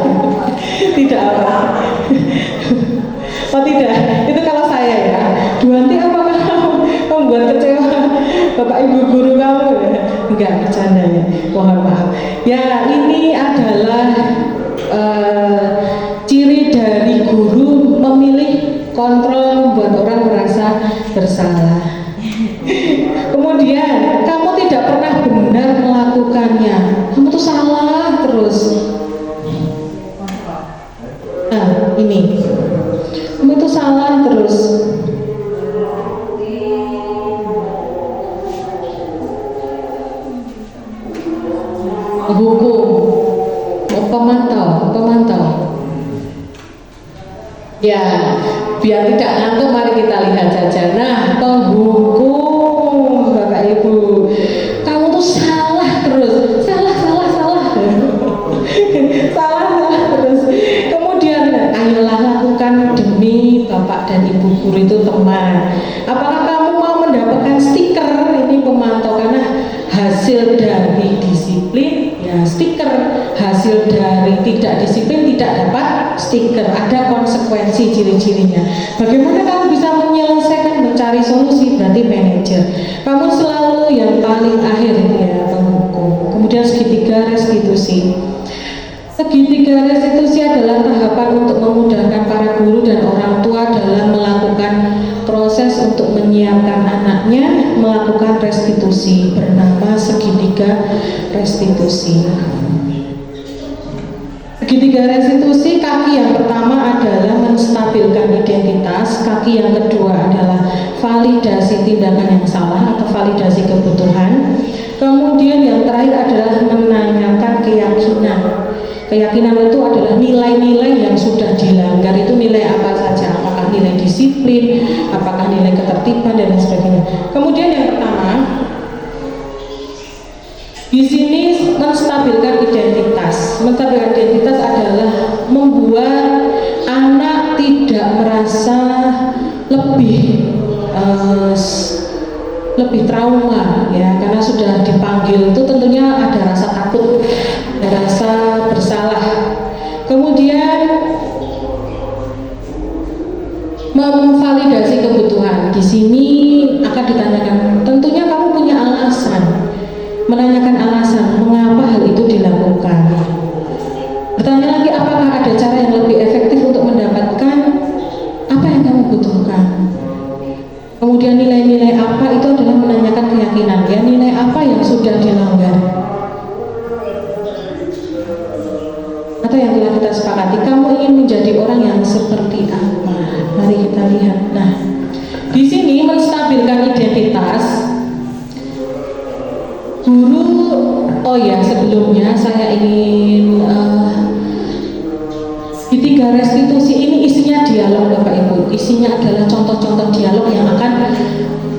Tidak apa. Oh tidak, itu kalau saya ya. Duanti apakah kamu membuat kecewa Bapak Ibu guru kamu ya? Enggak, bercanda ya. Mohon maaf. Ya, ini adalah ciri dari guru memilih kontrol membuat orang merasa bersalah. Kemudian kamu tidak pernah benar melakukannya, kamu tuh salah terus. Nah ini, kamu tuh salah terus. Hukum, pemantau. Ya, biar tidak ngantuk, mari kita lihat saja. Nah, penghukum, Bapak Ibu, kamu tuh salah terus, salah terus. Kemudian, ayolah lakukan demi Bapak dan Ibu guru itu teman. Apakah kamu mau mendapatkan stiker ini pemantau karena hasil dari disiplin ya stiker, hasil dari tidak disiplin tidak dapat stiker, ada konsekuensi ciri-cirinya. Bagaimana kamu bisa menyelesaikan, mencari solusi? Berarti manajer. Kamu selalu yang paling akhir ya penghukum. Kemudian segitiga restitusi. Segitiga restitusi adalah tahapan untuk memudahkan para guru dan orang tua dalam melakukan proses untuk menyiapkan anaknya melakukan restitusi, bernama segitiga restitusi. Segitiga restitusi, kaki yang pertama adalah menstabilkan identitas, kaki yang kedua adalah validasi tindakan yang salah atau validasi kebutuhan, kemudian yang terakhir adalah menanyakan keyakinan. Keyakinan itu adalah nilai-nilai yang sudah dilanggar, itu nilai apa saja, apakah nilai disiplin, apakah nilai ketertiban dan lain sebagainya. Kemudian yang pertama, di sini menstabilkan identitas. Menstabilkan identitas adalah membuat anak tidak merasa lebih trauma ya, karena sudah dipanggil itu tentunya ada rasa takut, ada rasa bersalah. Kemudian memvalidasi kebutuhan. Di sini akan ditanyakan, tentunya kamu punya alasan, menanyakan alasan mengapa hal itu dilakukan. Bertanya lagi, apakah ada cara yang lebih efektif untuk mendapatkan apa yang kamu butuhkan. Kemudian nilai-nilai apa, itu adalah menanyakan keyakinan ya, nilai apa yang sudah dilanggar atau yang telah kita sepakati. Kamu ingin menjadi orang yang seperti apa? Mari kita lihat. Nah, di sini menstabilkan identitas guru. Oh ya, sebelumnya saya ingin di tiga restitusi ini isinya dialog Bapak Ibu. Isinya adalah contoh-contoh dialog yang akan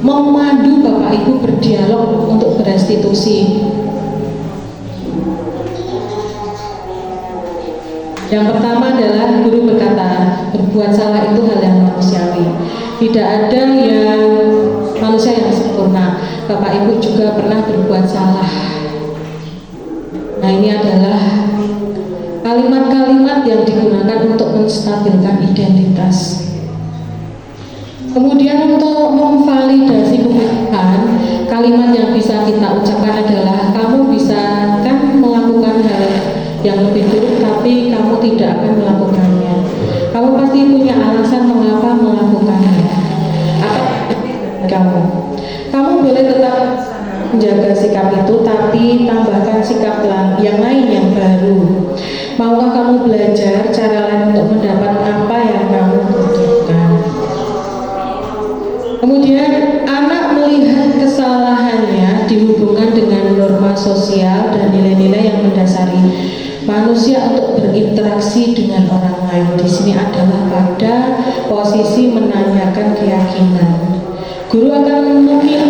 memandu Bapak Ibu berdialog untuk berestitusi. Yang pertama adalah guru berkata, berbuat salah itu hal yang manusiawi. Tidak ada yang manusia yang sempurna. Bapak Ibu juga pernah berbuat salah. Nah, ini adalah kalimat-kalimat yang digunakan untuk menstabilkan identitas. Kemudian untuk memvalidasi kebutuhan, kalimat yang bisa kita ucapkan adalah, kamu bisa kan melakukan hal yang lebih buruk, tapi kamu tidak akan melakukannya. Kamu pasti punya alasan mengapa melakukannya. Kamu boleh tetap menjaga sikap itu, tapi tambahkan sikap yang lain yang baru. Maukah kamu belajar cara lain untuk mendapat apa yang kamu butuhkan? Kemudian anak melihat kesalahannya dihubungkan dengan norma sosial dan nilai-nilai yang mendasari manusia untuk berinteraksi dengan orang lain. Di sini adalah pada posisi menanyakan keyakinan. Guru akan mungkin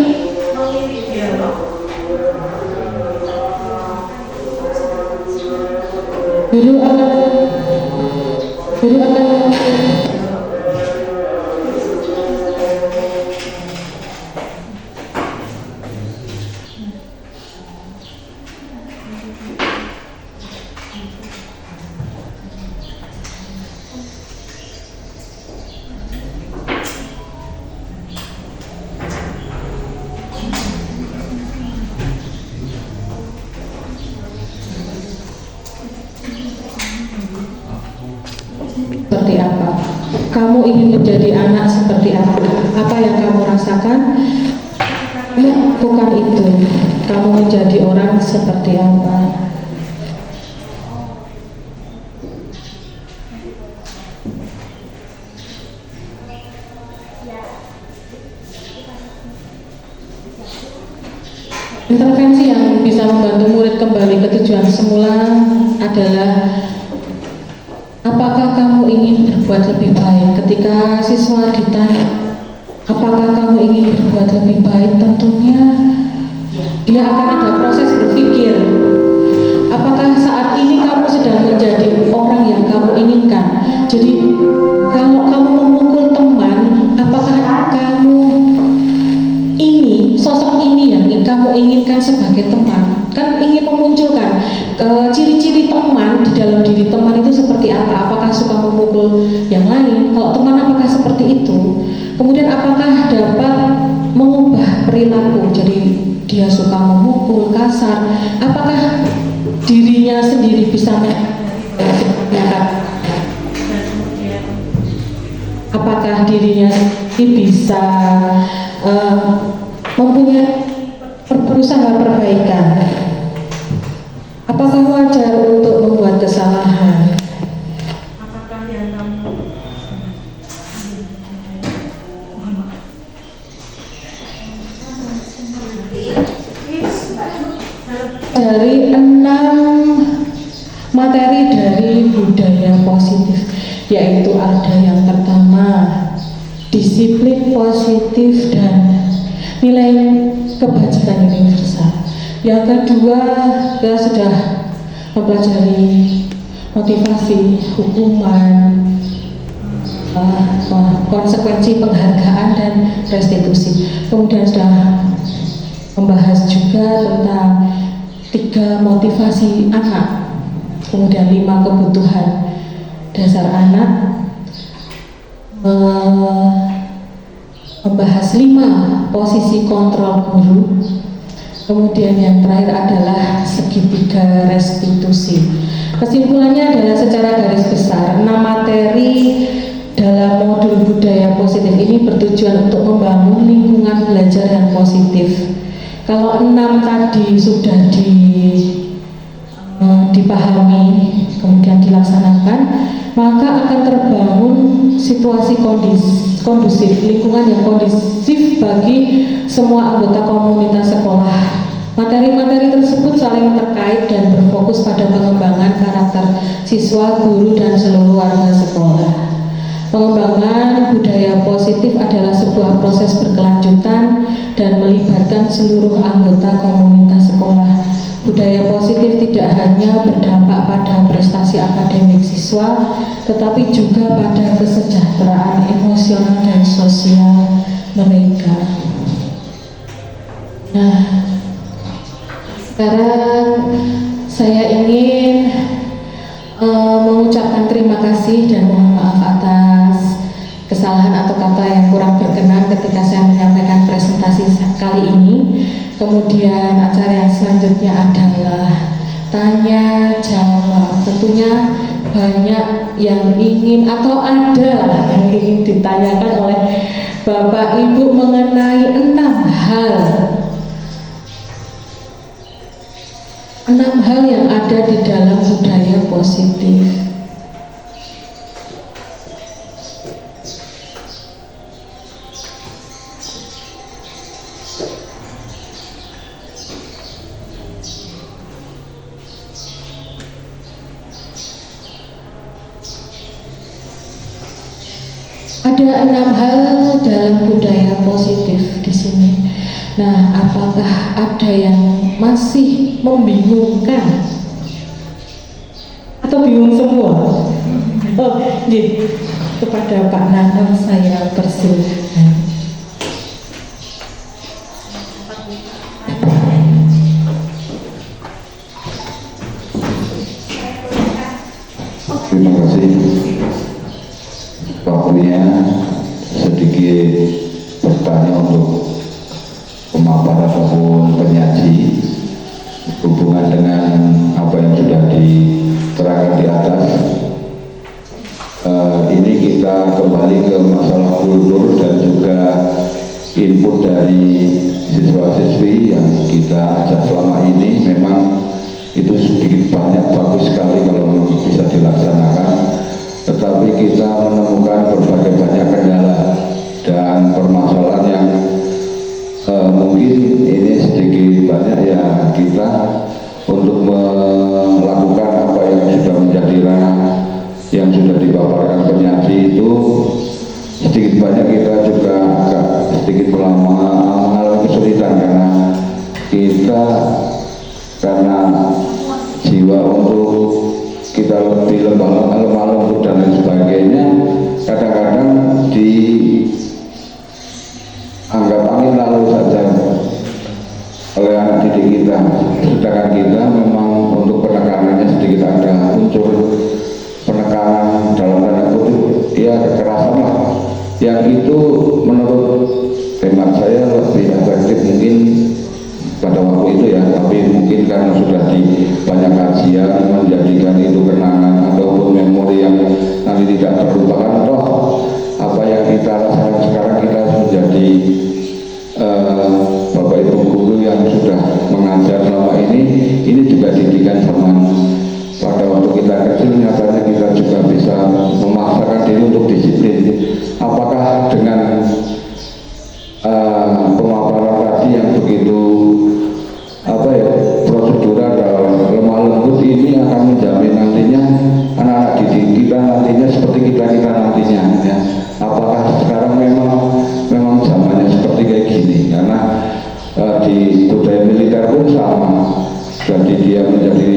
seperti apa? Kamu ingin menjadi anak seperti apa? Apa yang kamu rasakan? Bukan itu. Kamu menjadi orang seperti apa? Intervensi yang bisa membantu murid kembali ke tujuan semula adalah apakah kamu ingin berbuat lebih baik. Ketika siswa ditanya apakah kamu ingin berbuat lebih baik, tentunya dia akan ada proses berpikir apakah saat ini kamu sedang menjadi orang yang kamu inginkan. Jadi kalau kamu memukul teman, apakah kamu ini sosok ini yang kamu inginkan sebagai teman? Kan ingin memunculkan ciri-ciri teman di dalam diri teman itu seperti apa? Apakah suka memukul yang lain? Kalau teman apakah seperti itu? Kemudian apakah dapat mengubah perilaku? Jadi dia suka memukul, kasar. Apakah dirinya sendiri bisa apakah dirinya sendiri bisa mempunyai berusaha perbaikan? Apakah wajar untuk membuat kesalahan? Apakah yang kamu dari 6 materi dari budaya positif, yaitu ada yang pertama disiplin positif dan nilai kebajikan universal. Yang kedua, kita sudah mempelajari motivasi, hukuman, konsekuensi penghargaan dan restitusi. Kemudian sudah membahas juga tentang 3 motivasi anak, kemudian 5 kebutuhan dasar anak, membahas 5 posisi kontrol guru, kemudian yang terakhir adalah segitiga restitusi. Kesimpulannya adalah secara garis besar 6 materi dalam modul budaya positif ini bertujuan untuk membangun lingkungan belajar yang positif. Kalau 6 tadi sudah dipahami kemudian dilaksanakan, maka akan terbangun situasi kondusif, lingkungan yang kondusif bagi semua anggota komunitas sekolah. Materi-materi tersebut saling terkait dan berfokus pada pengembangan karakter siswa, guru, dan seluruh warga sekolah. Pengembangan budaya positif adalah sebuah proses berkelanjutan dan melibatkan seluruh anggota komunitas sekolah. Budaya positif tidak hanya berdampak pada prestasi akademik siswa, tetapi juga pada kesejahteraan emosional dan sosial mereka. Nah, sekarang saya ingin mengucapkan terima kasih dan mohon maaf atas kesalahan atau kata yang kurang berkenan ketika saya menyampaikan presentasi kali ini. Kemudian acara yang selanjutnya adalah tanya jawab. Tentunya banyak yang ingin atau ada yang ingin ditanyakan oleh Bapak Ibu mengenai 6 hal yang ada di dalam budaya positif. Ada 6 hal dalam budaya positif di sini. Nah, apakah ada yang masih membingungkan atau bingung semua? Oh, kepada Pak Nanang saya persilahkan. Terima kasih waktunya. Sedikit bertanya untuk pemaparan ataupun penyaji hubungan dengan apa yang sudah diterangkan di atas. kembali ke masalah kultur dan juga input dari siswa-siswi yang kita ajak selama ini, memang itu sedikit banyak bagus sekali kalau bisa dilaksanakan, tetapi kita menemukan berbagai banyak kendala dan permasalahan yang mungkin ini sedikit banyak ya kita untuk melakukan apa yang sudah menjadi ranah yang sudah dipaparkan penyaji itu, sedikit banyak kita juga agak sedikit mengalami kesulitan karena jiwa untuk kita lebih lemah lembut dan lain sebagainya kadang-kadang dianggap angin lalu saja oleh anak didik kita, sedangkan kita memang untuk penekanannya sedikit ada muncul penekanan dalam tanda kutip ya kekerasan lah, yang itu menurut hemat saya lebih efektif mungkin pada waktu itu ya, tapi mungkin karena sudah di banyak kajian menjadikan itu kenangan ataupun memori yang nanti tidak terlupakan, toh apa yang kita rasakan sekarang kita menjadi Bapak Ibu guru yang sudah mengajar selama ini juga didikan zaman pada waktu kita kecil. Nyatanya kita juga bisa memaksakan diri untuk disiplin. Apakah dengan pemaparan tadi yang begitu prosedural dalam lemah lembut ini akan menjamin nantinya anak-anak didik kita nantinya seperti kita nantinya ya. Apakah sekarang memang zamannya seperti kayak gini, karena di budaya militer pun sama, jadi dia menjadi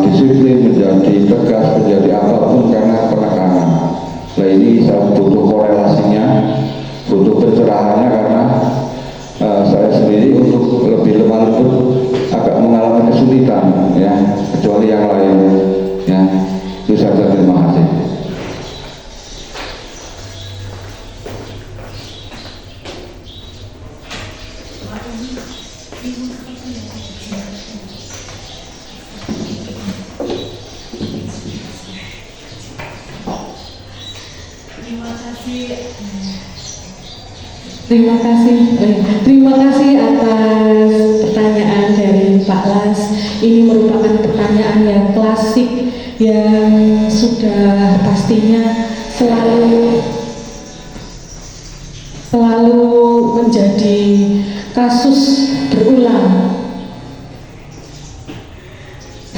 disiplin, menjadi tegas, menjadi apapun karena penekanan. Nah ini saya butuh korelasinya, butuh pencerahannya, karena saya sendiri untuk lebih lemah lembut agak mengalami kesulitan ya, kecuali yang lain ya. Itu saja, terima kasih. Terima kasih atas pertanyaan dari Pak Las. Ini merupakan pertanyaan yang klasik yang sudah pastinya selalu menjadi kasus berulang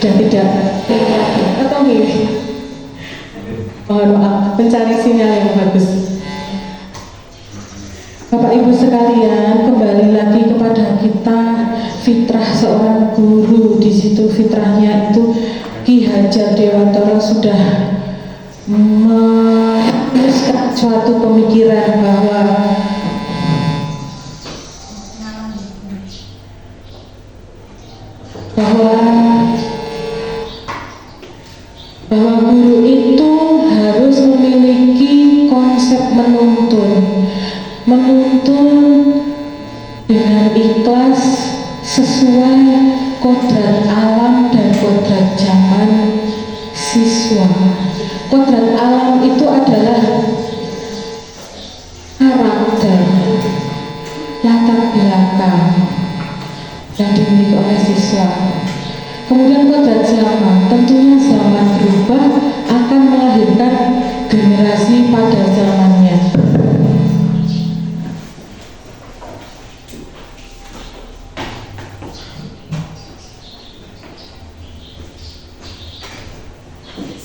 dan tidak atau mohon maaf, mencari sinyal yang bagus. Bapak Ibu sekalian, kembali lagi kepada kita, fitrah seorang guru. Di situ fitrahnya itu Ki Hajar Dewantara sudah menuliskan suatu pemikiran bahwa guru itu harus memiliki konsep menuntun dengan ikhlas sesuai kodrat alam dan kodrat zaman siswa. Kodrat alam itu adalah karakter, latar belakang yang dimiliki oleh siswa. Kemudian kodrat zaman, tentunya zaman berubah akan melahirkan generasi pada zamannya.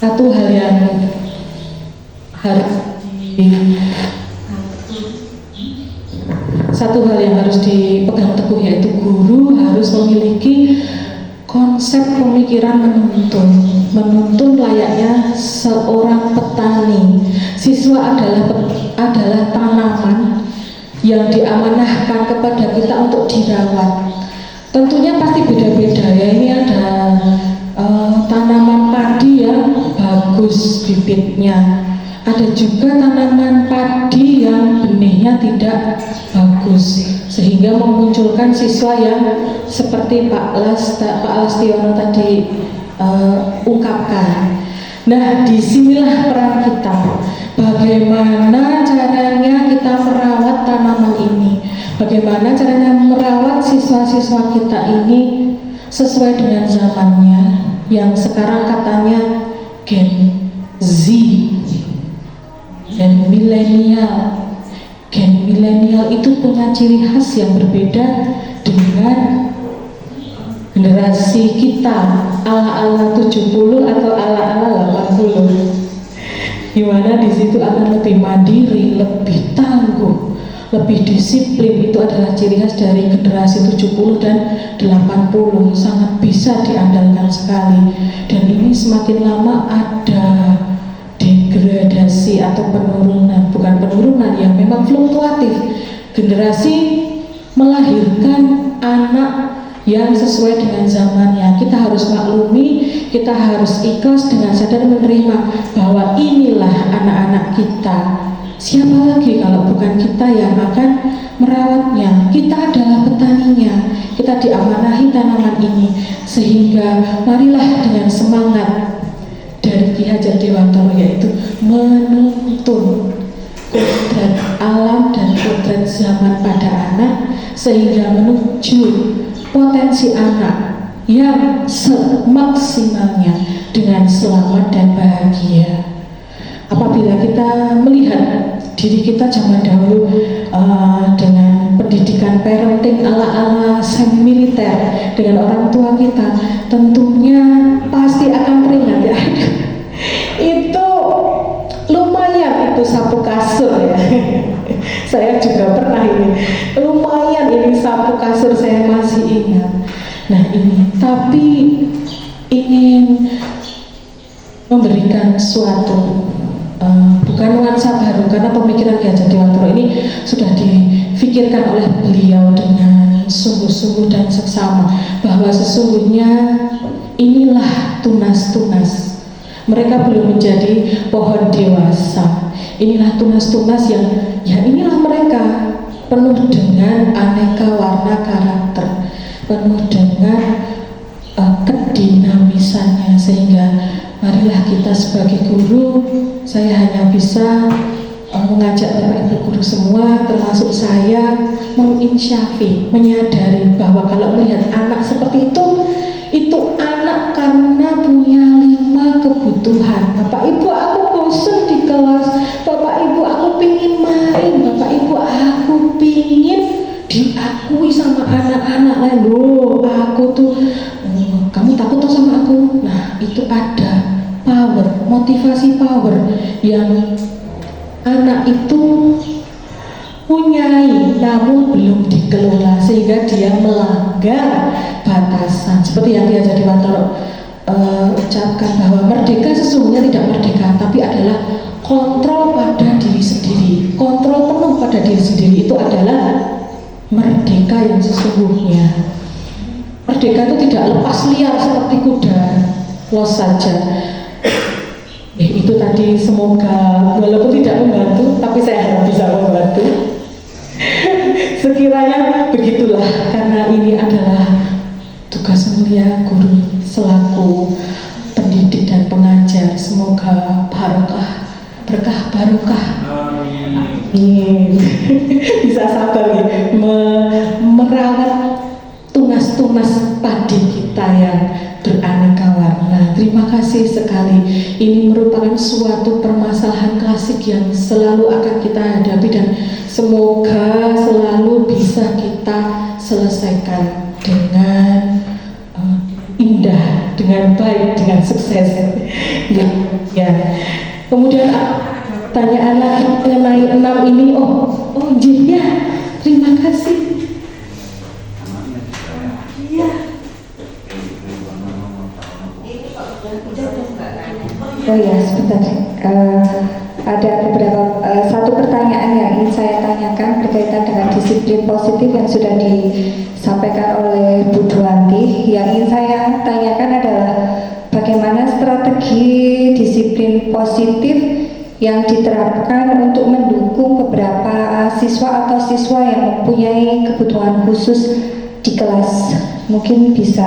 Satu hal yang harus dipegang teguh, yaitu guru harus memiliki konsep pemikiran menuntun layaknya seorang petani. Siswa adalah tanaman yang diamanahkan kepada kita untuk dirawat. Tentunya pasti beda-beda ya. Ini ada tanaman padi yang bagus bibitnya, ada juga tanaman padi yang benihnya tidak bagus, sehingga memunculkan siswa yang seperti Pak Lastiono tadi ungkapkan. Nah, disinilah peran kita. Bagaimana caranya kita merawat tanaman ini? Bagaimana caranya merawat siswa-siswa kita ini sesuai dengan zamannya yang sekarang katanya Gen Z dan milenial. Gen milenial itu punya ciri khas yang berbeda dengan generasi kita ala-ala 70 atau ala-ala 80. Dimana di situ akan lebih mandiri, lebih tangguh, lebih disiplin. Itu adalah ciri khas dari generasi 70 dan 80, sangat bisa diandalkan sekali. Dan ini semakin lama ada degradasi atau penurunan, bukan penurunan, yang memang fluktuatif. Generasi melahirkan anak yang sesuai dengan zamannya. Kita harus maklumi, kita harus ikhlas dengan sadar menerima bahwa inilah anak-anak kita. Siapa lagi kalau bukan kita yang akan merawatnya? Kita adalah petaninya, kita diamanahi tanaman ini. Sehingga marilah dengan semangat dari Ki Hajar Dewantara, yaitu menuntun kodrat alam dan kodrat zaman pada anak, sehingga menuju potensi anak yang semaksimalnya dengan selamat dan bahagia. Apabila kita melihat diri kita zaman dahulu dengan pendidikan parenting ala-ala semi militer dengan orang tua kita, tentunya pasti akan teringat ya. Itu lumayan, itu sapu kasur ya. Saya juga pernah ini, lumayan ini sapu kasur, saya masih ingat. Nah ini, tapi ingin memberikan suatu bukan nuansa baru, karena pemikiran Ki Hajar Dewantara ini sudah difikirkan oleh beliau dengan sungguh-sungguh dan seksama, bahwa sesungguhnya inilah tunas-tunas. Mereka belum menjadi pohon dewasa. Inilah tunas-tunas yang, ya inilah mereka, penuh dengan aneka warna karakter, penuh dengan kedinamisannya. Sehingga marilah kita sebagai guru, saya hanya bisa mengajak Bapak Ibu guru semua, termasuk saya, menginsyafi, menyadari bahwa kalau melihat anak seperti itu anak karena punya 5 kebutuhan. Bapak Ibu, aku bosan di kelas. Bapak Ibu, aku pingin main. Bapak Ibu, aku pingin diakui sama anak-anak lain. Loh, aku tuh, kamu takut tuh sama aku? Nah, itu ada power, motivasi power yang anak itu punyai, namun belum dikelola, sehingga dia melanggar batasan. Seperti yang Ki Hajar Dewantara ucapkan, bahwa merdeka sesungguhnya tidak merdeka, tapi adalah kontrol pada diri sendiri. Kontrol penuh pada diri sendiri itu adalah merdeka yang sesungguhnya. Merdeka itu tidak lepas liar seperti kuda, los saja. Itu tadi, semoga walaupun tidak membantu, tapi saya harap bisa membantu. Sekiranya begitulah, karena ini adalah tugas mulia guru selaku pendidik dan pengajar. Semoga berkah barokah. Amin. Bisa sabar ya, merawat tunas-tunas padi kita yang beraneka warna. Terima kasih sekali. Ini merupakan suatu permasalahan klasik yang selalu akan kita hadapi, dan semoga selalu bisa kita selesaikan dengan indah, dengan baik, dengan sukses. Ya. Kemudian pertanyaan lagi mengenai 6 ini. Oh ya, terima kasih. Iya. Oh ya, sebentar. Ada beberapa satu pertanyaan yang ingin saya tanyakan berkaitan dengan disiplin positif yang sudah disampaikan oleh Bu Duanti. Yang ingin saya tanyakan adalah bagaimana strategi disiplin positif yang diterapkan untuk mendukung beberapa siswa atau siswa yang mempunyai kebutuhan khusus di kelas. Mungkin bisa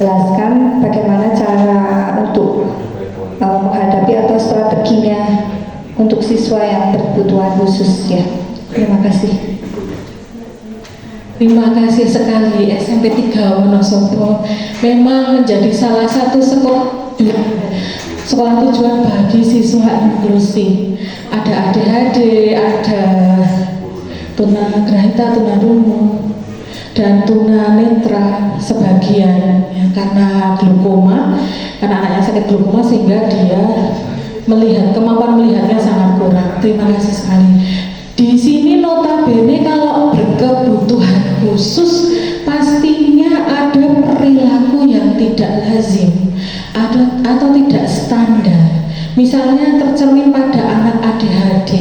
jelaskan bagaimana cara untuk menghadapi atau strateginya untuk siswa yang berkebutuhan khusus ya. Terima kasih. Terima kasih sekali SMP 3 Wonosobo memang menjadi salah satu sekolah tujuan bagi siswa inklusi. Ada ADHD, ada tunagrahita, tunarungu, dan tunanetra sebagian ya, karena glukoma, karena anaknya sakit glukoma sehingga dia kemampuan melihatnya sangat kurang. Terima kasih sekali. Di sini notabene kalau berkebutuhan khusus pastinya ada perilaku yang tidak lazim atau tidak standar. Misalnya tercermin pada anak ADHD.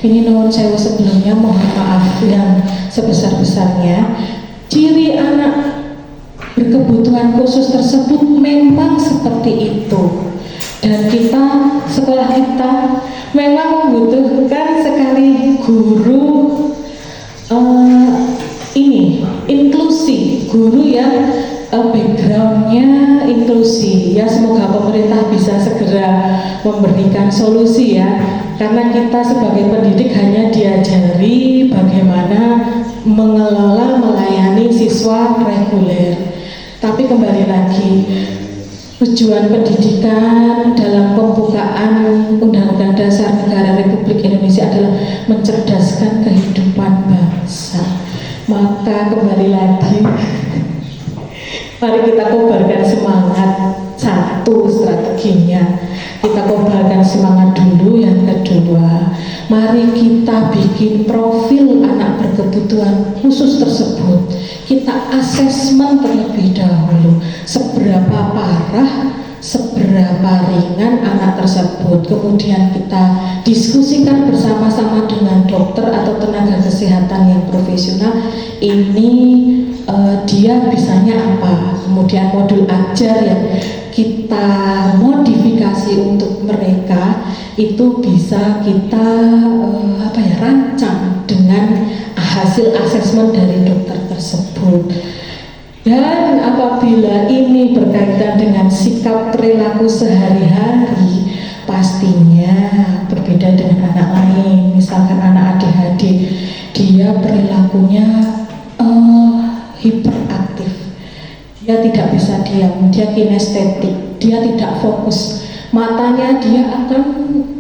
Ini nuwun sewu sebelumnya, mohon maaf yang sebesar-besarnya. Ciri anak berkebutuhan khusus tersebut memang seperti itu. Dan sekolah kita memang membutuhkan sekali guru inklusi, guru yang backgroundnya inklusi ya. Semoga pemerintah bisa segera memberikan solusi ya, karena kita sebagai pendidik hanya diajari bagaimana mengelola, melayani siswa reguler. Tapi kembali lagi, tujuan pendidikan dalam pembukaan Undang-Undang Dasar Negara Republik Indonesia adalah mencerdaskan kehidupan bangsa. Maka kembali lagi, mari kita kobarkan semangat. Satu, strateginya kita kobarkan semangat dulu. Yang kedua, mari kita bikin profil anak berkebutuhan khusus tersebut. Kita asesmen terlebih dahulu, seberapa parah, seberapa ringan anak tersebut. Kemudian kita diskusikan bersama-sama dengan dokter atau tenaga kesehatan yang profesional. Ini dia bisanya apa, kemudian modul ajar yang kita modifikasi untuk mereka itu bisa kita rancang dengan hasil asesmen dari dokter tersebut. Dan apabila ini berkaitan dengan sikap perilaku sehari-hari, pastinya berbeda dengan anak lain. Misalkan anak ADHD, dia perilakunya hiperaktif, dia tidak bisa diam, dia kinestetik, dia tidak fokus. Matanya dia akan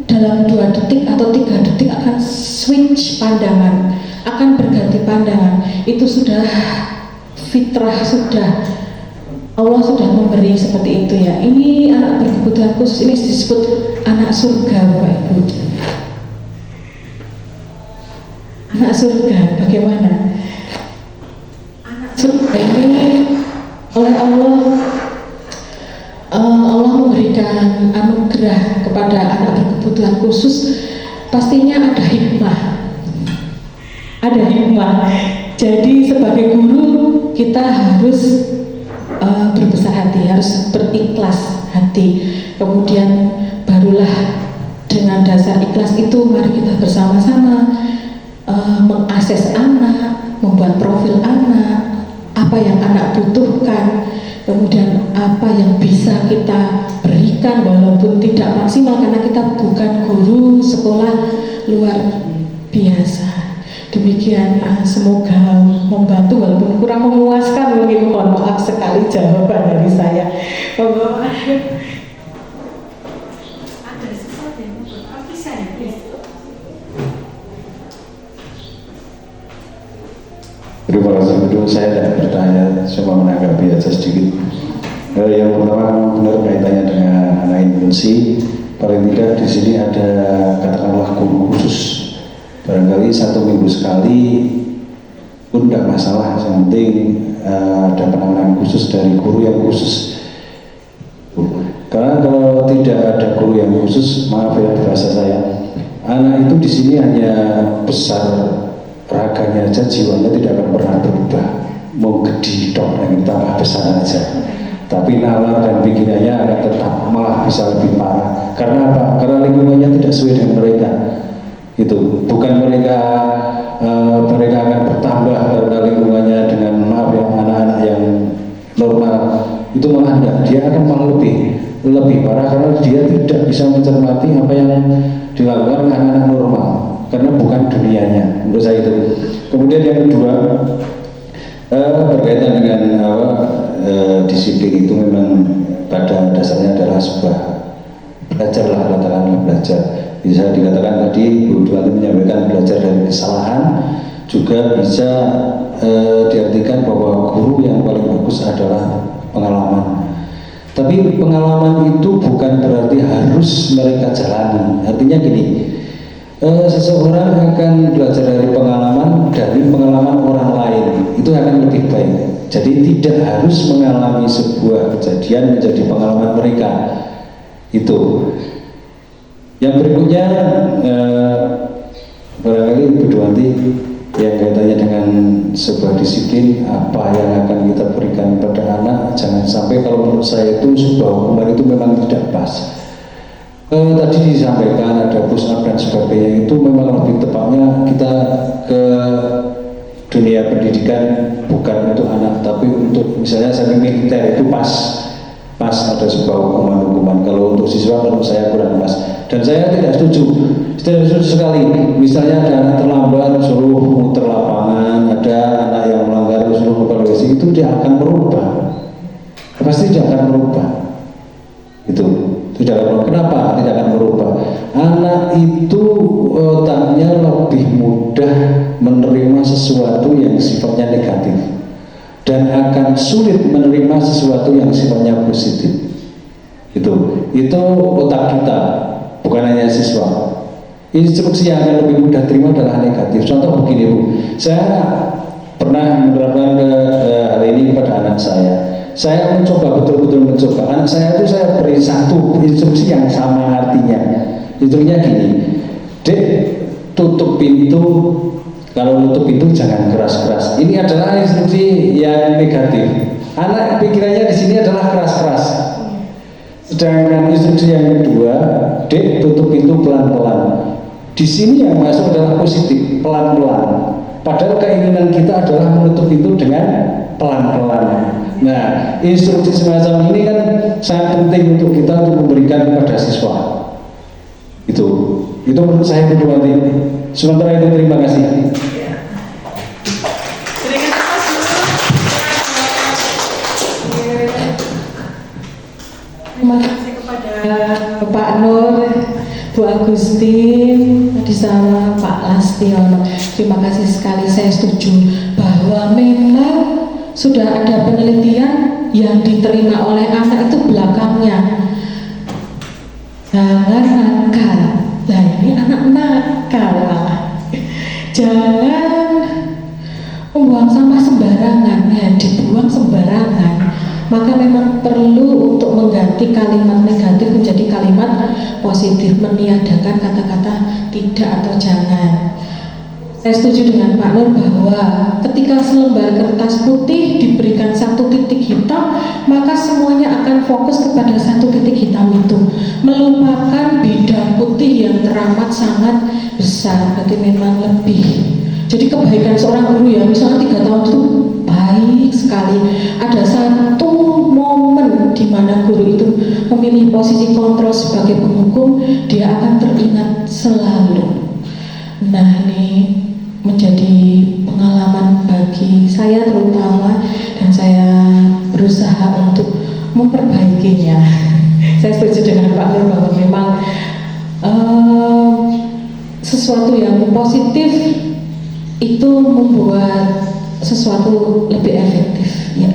dalam 2 detik atau 3 detik akan switch pandangan, akan berganti pandangan. Itu sudah fitrah, sudah Allah sudah memberi seperti itu ya. Ini anak berkebutuhan khusus, ini disebut anak surga Bapak Ibu. Anak surga bagaimana? Anak surga ini oleh Allah memberikan anugerah kepada anak berkebutuhan khusus, pastinya ada hikmah. Ada hikmah. Jadi sebagai guru kita harus berbesar hati, harus berikhlas hati. Kemudian barulah dengan dasar ikhlas itu mari kita bersama-sama mengakses anak, membuat profil anak, apa yang anak butuhkan, kemudian apa yang bisa kita berikan walaupun tidak maksimal karena kita bukan guru sekolah luar biasa. Demikian, semoga membantu walaupun kurang memuaskan, mungkin mohon maaf sekali jawaban dari saya. Ada sesuatu yang bisa ya, Terima kasih. Itu saya tidak bertanya, cuma menanggapi aja sedikit. Yang pertama benar kaitannya dengan anak inklusi. Paling tidak di sini ada katakanlah guru khusus. Barangkali 1 minggu sekali pun tidak masalah. Yang penting ada penanganan khusus dari guru yang khusus. Karena kalau tidak ada guru yang khusus, maaf ya bahasa saya, anak itu di sini hanya besar raganya aja, jiwanya tidak akan pernah berubah. Mau gede dong yang tambah besar aja, tapi nalar dan pikirannya akan tetap malah bisa lebih parah. Karena apa? Karena lingkungannya tidak sesuai dengan mereka. Itu bukan mereka akan bertambah karena lingkungannya dengan maaf ya anak-anak yang normal itu malah enggak, dia akan malah lebih parah karena dia tidak bisa mencermati apa yang dilakukan anak-anak normal karena bukan dunianya. Menurut saya itu. Kemudian yang kedua, berkaitan dengan disiplin itu memang pada dasarnya adalah sebuah belajarlah, katakanlah belajar. Bisa dikatakan tadi Bu Duanti menyampaikan belajar dari kesalahan, juga bisa diartikan bahwa guru yang paling bagus adalah pengalaman. Tapi pengalaman itu bukan berarti harus mereka jalani. Artinya gini, seseorang akan belajar dari pengalaman orang lain, itu akan lebih baik. Jadi tidak harus mengalami sebuah kejadian menjadi pengalaman mereka. Itu. Yang berikutnya, barangkali Bu Duanti yang kaitannya dengan sebuah disiplin, apa yang akan kita berikan pada anak, jangan sampai, kalau menurut saya itu sebuah hukuman itu memang tidak pas. Tadi disampaikan ada push up dan sebagainya, itu memang lebih tepatnya kita ke dunia pendidikan bukan untuk anak, tapi untuk misalnya semi militer itu pas ada sebuah hukuman. Kalau untuk siswa menurut saya kurang pas, dan saya tidak setuju sekali. Misalnya ada anak terlambat suruh muter lapangan, ada anak yang melanggar suruh evaluasi, itu dia akan merubah, pasti dia akan merubah. Itu tidak akan merubah. Kenapa tidak akan merubah? Anak itu otaknya lebih mudah menerima sesuatu yang sifatnya negatif dan akan sulit menerima sesuatu yang sifatnya positif. Itu otak kita, bukan hanya siswa. Instruksi yang akan lebih mudah terima adalah negatif. Contoh begini Bu, saya pernah menerapkan hal ini kepada anak saya. Saya betul-betul mencoba. Anak saya itu saya beri satu instruksi yang sama artinya. Instruksinya gini, Dek, tutup pintu. Kalau nutup pintu jangan keras-keras. Ini adalah instruksi yang negatif. Anak pikirannya di sini adalah keras-keras. Sedangkan instruksi yang kedua, Dek, tutup pintu pelan-pelan. Di sini yang masuk adalah positif, pelan-pelan. Padahal keinginan kita adalah menutup pintu dengan pelan-pelan. Nah, instruksi semacam ini kan sangat penting untuk kita untuk memberikan kepada siswa. Itu menurut saya Bu Duanti. Sementara itu terima kasih. Terima kasih kepada Pak Nur, Bu Agustin, tadi sama Pak Lastiono. Terima kasih sekali, saya setuju bahwa memang sudah ada penelitian yang diterima oleh anak itu belakangnya. Jangan nakal. Nah ini anak nakal. Jangan membuang sampah sembarangan, ya, dibuang sembarangan. Maka memang perlu untuk mengganti kalimat negatif menjadi kalimat positif, meniadakan kata-kata tidak atau jangan. Saya setuju dengan Pak Nur bahwa ketika selembar kertas putih diberikan satu titik hitam, maka semuanya akan fokus kepada satu titik hitam itu, melupakan bidang putih yang teramat sangat besar. Berarti memang lebih. Jadi kebaikan seorang guru ya, misalnya 3 tahun itu baik sekali. Ada satu momen di mana guru itu memilih posisi kontrol sebagai penghukum, dia akan teringat selalu. Nah ini menjadi pengalaman bagi saya terutama, dan saya berusaha untuk memperbaikinya. Saya setuju dengan Pak Nur bahwa memang sesuatu yang positif itu membuat sesuatu lebih efektif, ya.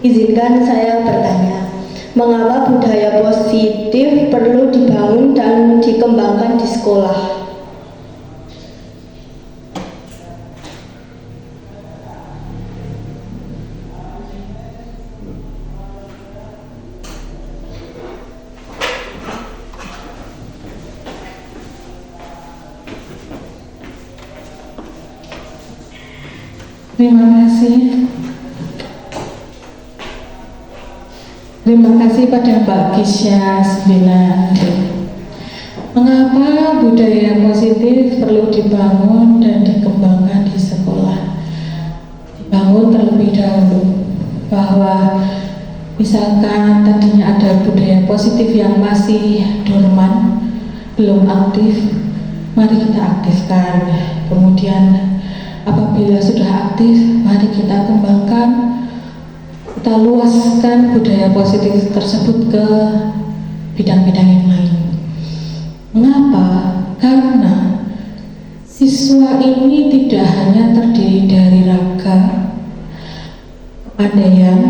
Izinkan saya bertanya, mengapa budaya positif perlu dibangun dan dikembangkan di sekolah? Terima kasih. Terima kasih pada Mbak Kisya 9D. Mengapa budaya positif perlu dibangun dan dikembangkan di sekolah? Dibangun terlebih dahulu, bahwa misalkan tadinya ada budaya positif yang masih dorman, belum aktif, mari kita aktifkan. Kemudian apabila sudah aktif, mari kita kembangkan, kita luaskan budaya positif tersebut ke bidang-bidang yang lain. Mengapa? Karena siswa ini tidak hanya terdiri dari raga, kepandaian,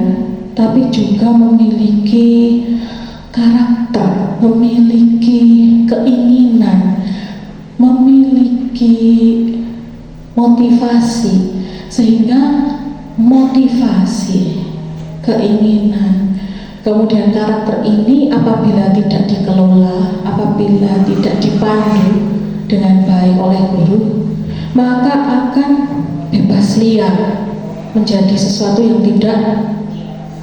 tapi juga memiliki karakter, memiliki keinginan, memiliki motivasi, sehingga motivasi, keinginan, kemudian karakter ini apabila tidak dikelola, apabila tidak dipandu dengan baik oleh guru, maka akan bebas liar, menjadi sesuatu yang tidak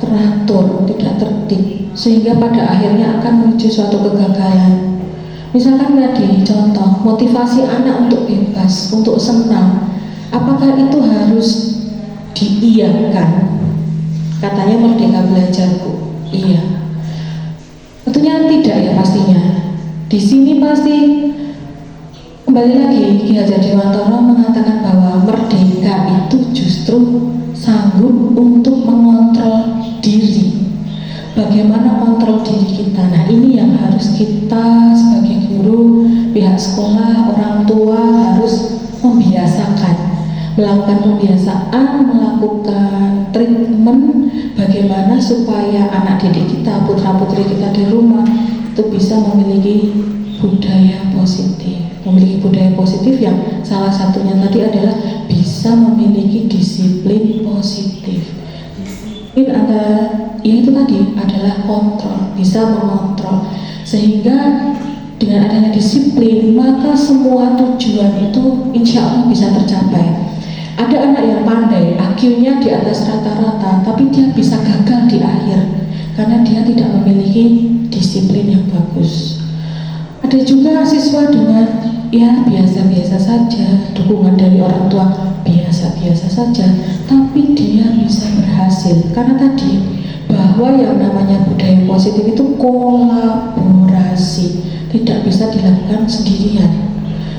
teratur, tidak tertib, sehingga pada akhirnya akan menuju suatu kegagalan. Misalkan tadi contoh motivasi anak untuk bebas, untuk senang, apakah itu harus diiyakan? Katanya merdeka belajarku, iya. Tentunya tidak ya pastinya. Di sini pasti kembali lagi Ki Hajar Dewantara mengatakan bahwa merdeka itu justru sanggup untuk mengontrol diri. Bagaimana kontrol diri kita? Nah, ini yang harus kita sebagai guru, pihak sekolah, orang tua harus membiasakan, melakukan pembiasaan, melakukan treatment bagaimana supaya anak didik kita, putra-putri kita di rumah itu bisa memiliki budaya positif. Memiliki budaya positif yang salah satunya tadi adalah bisa memiliki disiplin positif. Ini ada, ya itu tadi adalah kontrol, bisa mengontrol, sehingga dengan adanya disiplin maka semua tujuan itu insya Allah bisa tercapai. Ada anak yang pandai, IQ-nya di atas rata-rata, tapi dia bisa gagal di akhir karena dia tidak memiliki disiplin yang bagus. Ada juga siswa dengan ya biasa-biasa saja, dukungan dari orang tua biasa-biasa saja, tapi dia bisa berhasil karena tadi bahwa yang namanya budaya positif itu kolaborasi, tidak bisa dilakukan sendirian.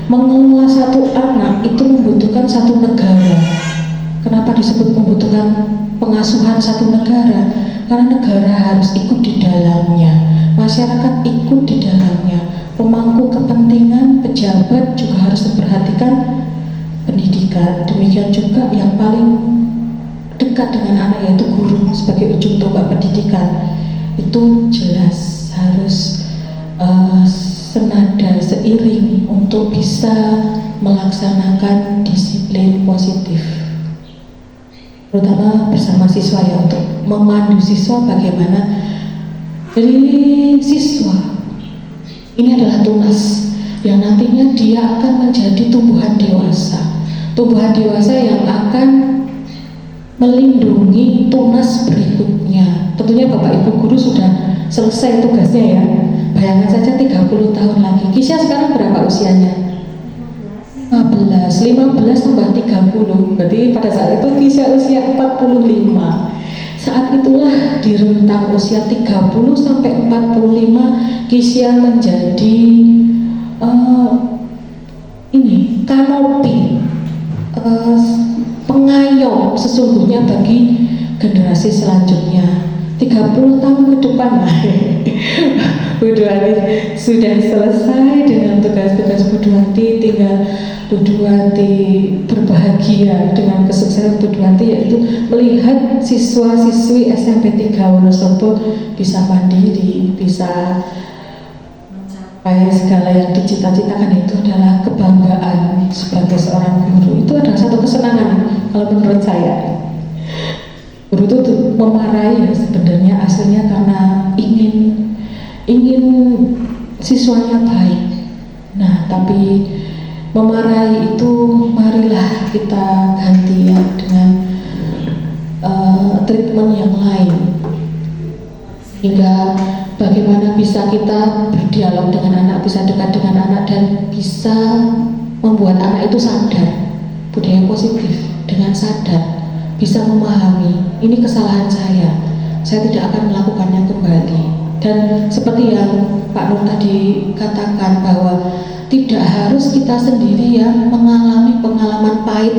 Mengelola satu anak itu membutuhkan satu negara. Kenapa disebut membutuhkan pengasuhan satu negara? Karena negara harus ikut di dalamnya, masyarakat ikut di dalamnya, pemangku kepentingan, pejabat juga harus memperhatikan pendidikan. Demikian juga yang paling dekat dengan anak yaitu guru sebagai ujung tombak pendidikan. Itu jelas harus senada, seiring untuk bisa melaksanakan disiplin positif, terutama bersama siswa ya, untuk memandu siswa bagaimana. Dari siswa ini adalah tunas yang nantinya dia akan menjadi tumbuhan dewasa. Tumbuhan dewasa yang akan melindungi tunas berikutnya. Tentunya Bapak Ibu Guru sudah selesai tugasnya ya. Bayangkan saja 30 tahun lagi. Kisya sekarang berapa usianya? 15 tambah 30. Berarti pada saat itu Kisya usia 45. Saat itulah di rentang usia 30 sampai 45 Kisya menjadi kanopi, pengayom sesungguhnya bagi generasi selanjutnya. 30 tahun ke depan Bu Duanti sudah selesai dengan tugas-tugas Bu Duanti, tinggal Bu Duanti berbahagia dengan kesuksesan Bu Duanti, yaitu melihat siswa-siswi SMP 3 Wonosobo bisa mandiri, bisa mencapai segala yang dicita-citakan. Itu adalah kebanggaan sebagai seorang guru. Itu adalah satu kesenangan kalau menurut saya. Guru itu memarahi sebenarnya aslinya karena ingin siswanya baik. Nah, tapi memarahi itu marilah kita ganti ya dengan treatment yang lain, sehingga bagaimana bisa kita berdialog dengan anak, bisa dekat dengan anak, dan bisa membuat anak itu sadar budaya positif, dengan sadar bisa memahami ini kesalahan saya tidak akan melakukannya kembali. Dan seperti yang Pak Nur tadi katakan, bahwa tidak harus kita sendiri yang mengalami pengalaman pahit,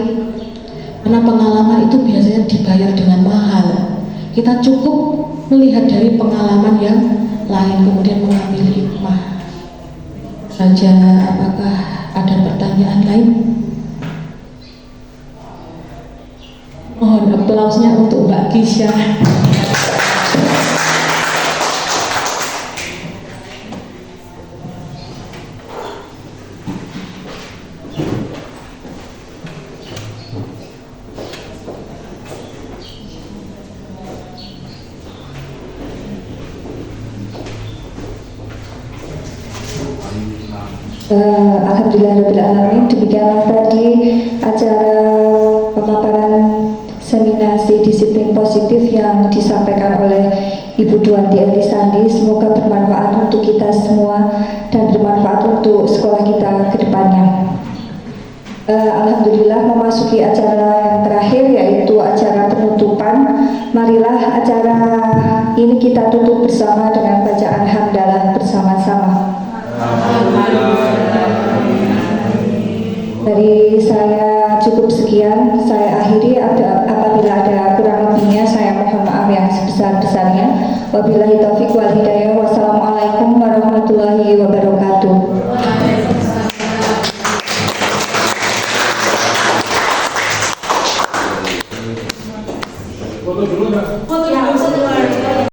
karena pengalaman itu biasanya dibayar dengan mahal. Kita cukup melihat dari pengalaman yang lain, kemudian mengambil hikmah saja. Apakah ada pertanyaan lain? Mohon aplausnya untuk Mbak Kisha. Alhamdulillahirrahmanirrahim. Demikianlah tadi acara pemaparan seminasi disiplin positif yang disampaikan oleh Ibu Duanti Elisandi. Semoga bermanfaat untuk kita semua dan bermanfaat untuk sekolah kita ke depannya. Alhamdulillah, memasuki acara yang terakhir, yaitu acara penutupan. Marilah acara ini kita tutup bersama dengan bacaan hamdalah bersama-sama. Dari saya cukup sekian, saya akhiri. Apabila ada kurang lebihnya, saya mohon maaf yang sebesar-besarnya. Wabillahi taufiq wal hidayah. Wassalamualaikum warahmatullahi wabarakatuh. Foto dulu, Mbak.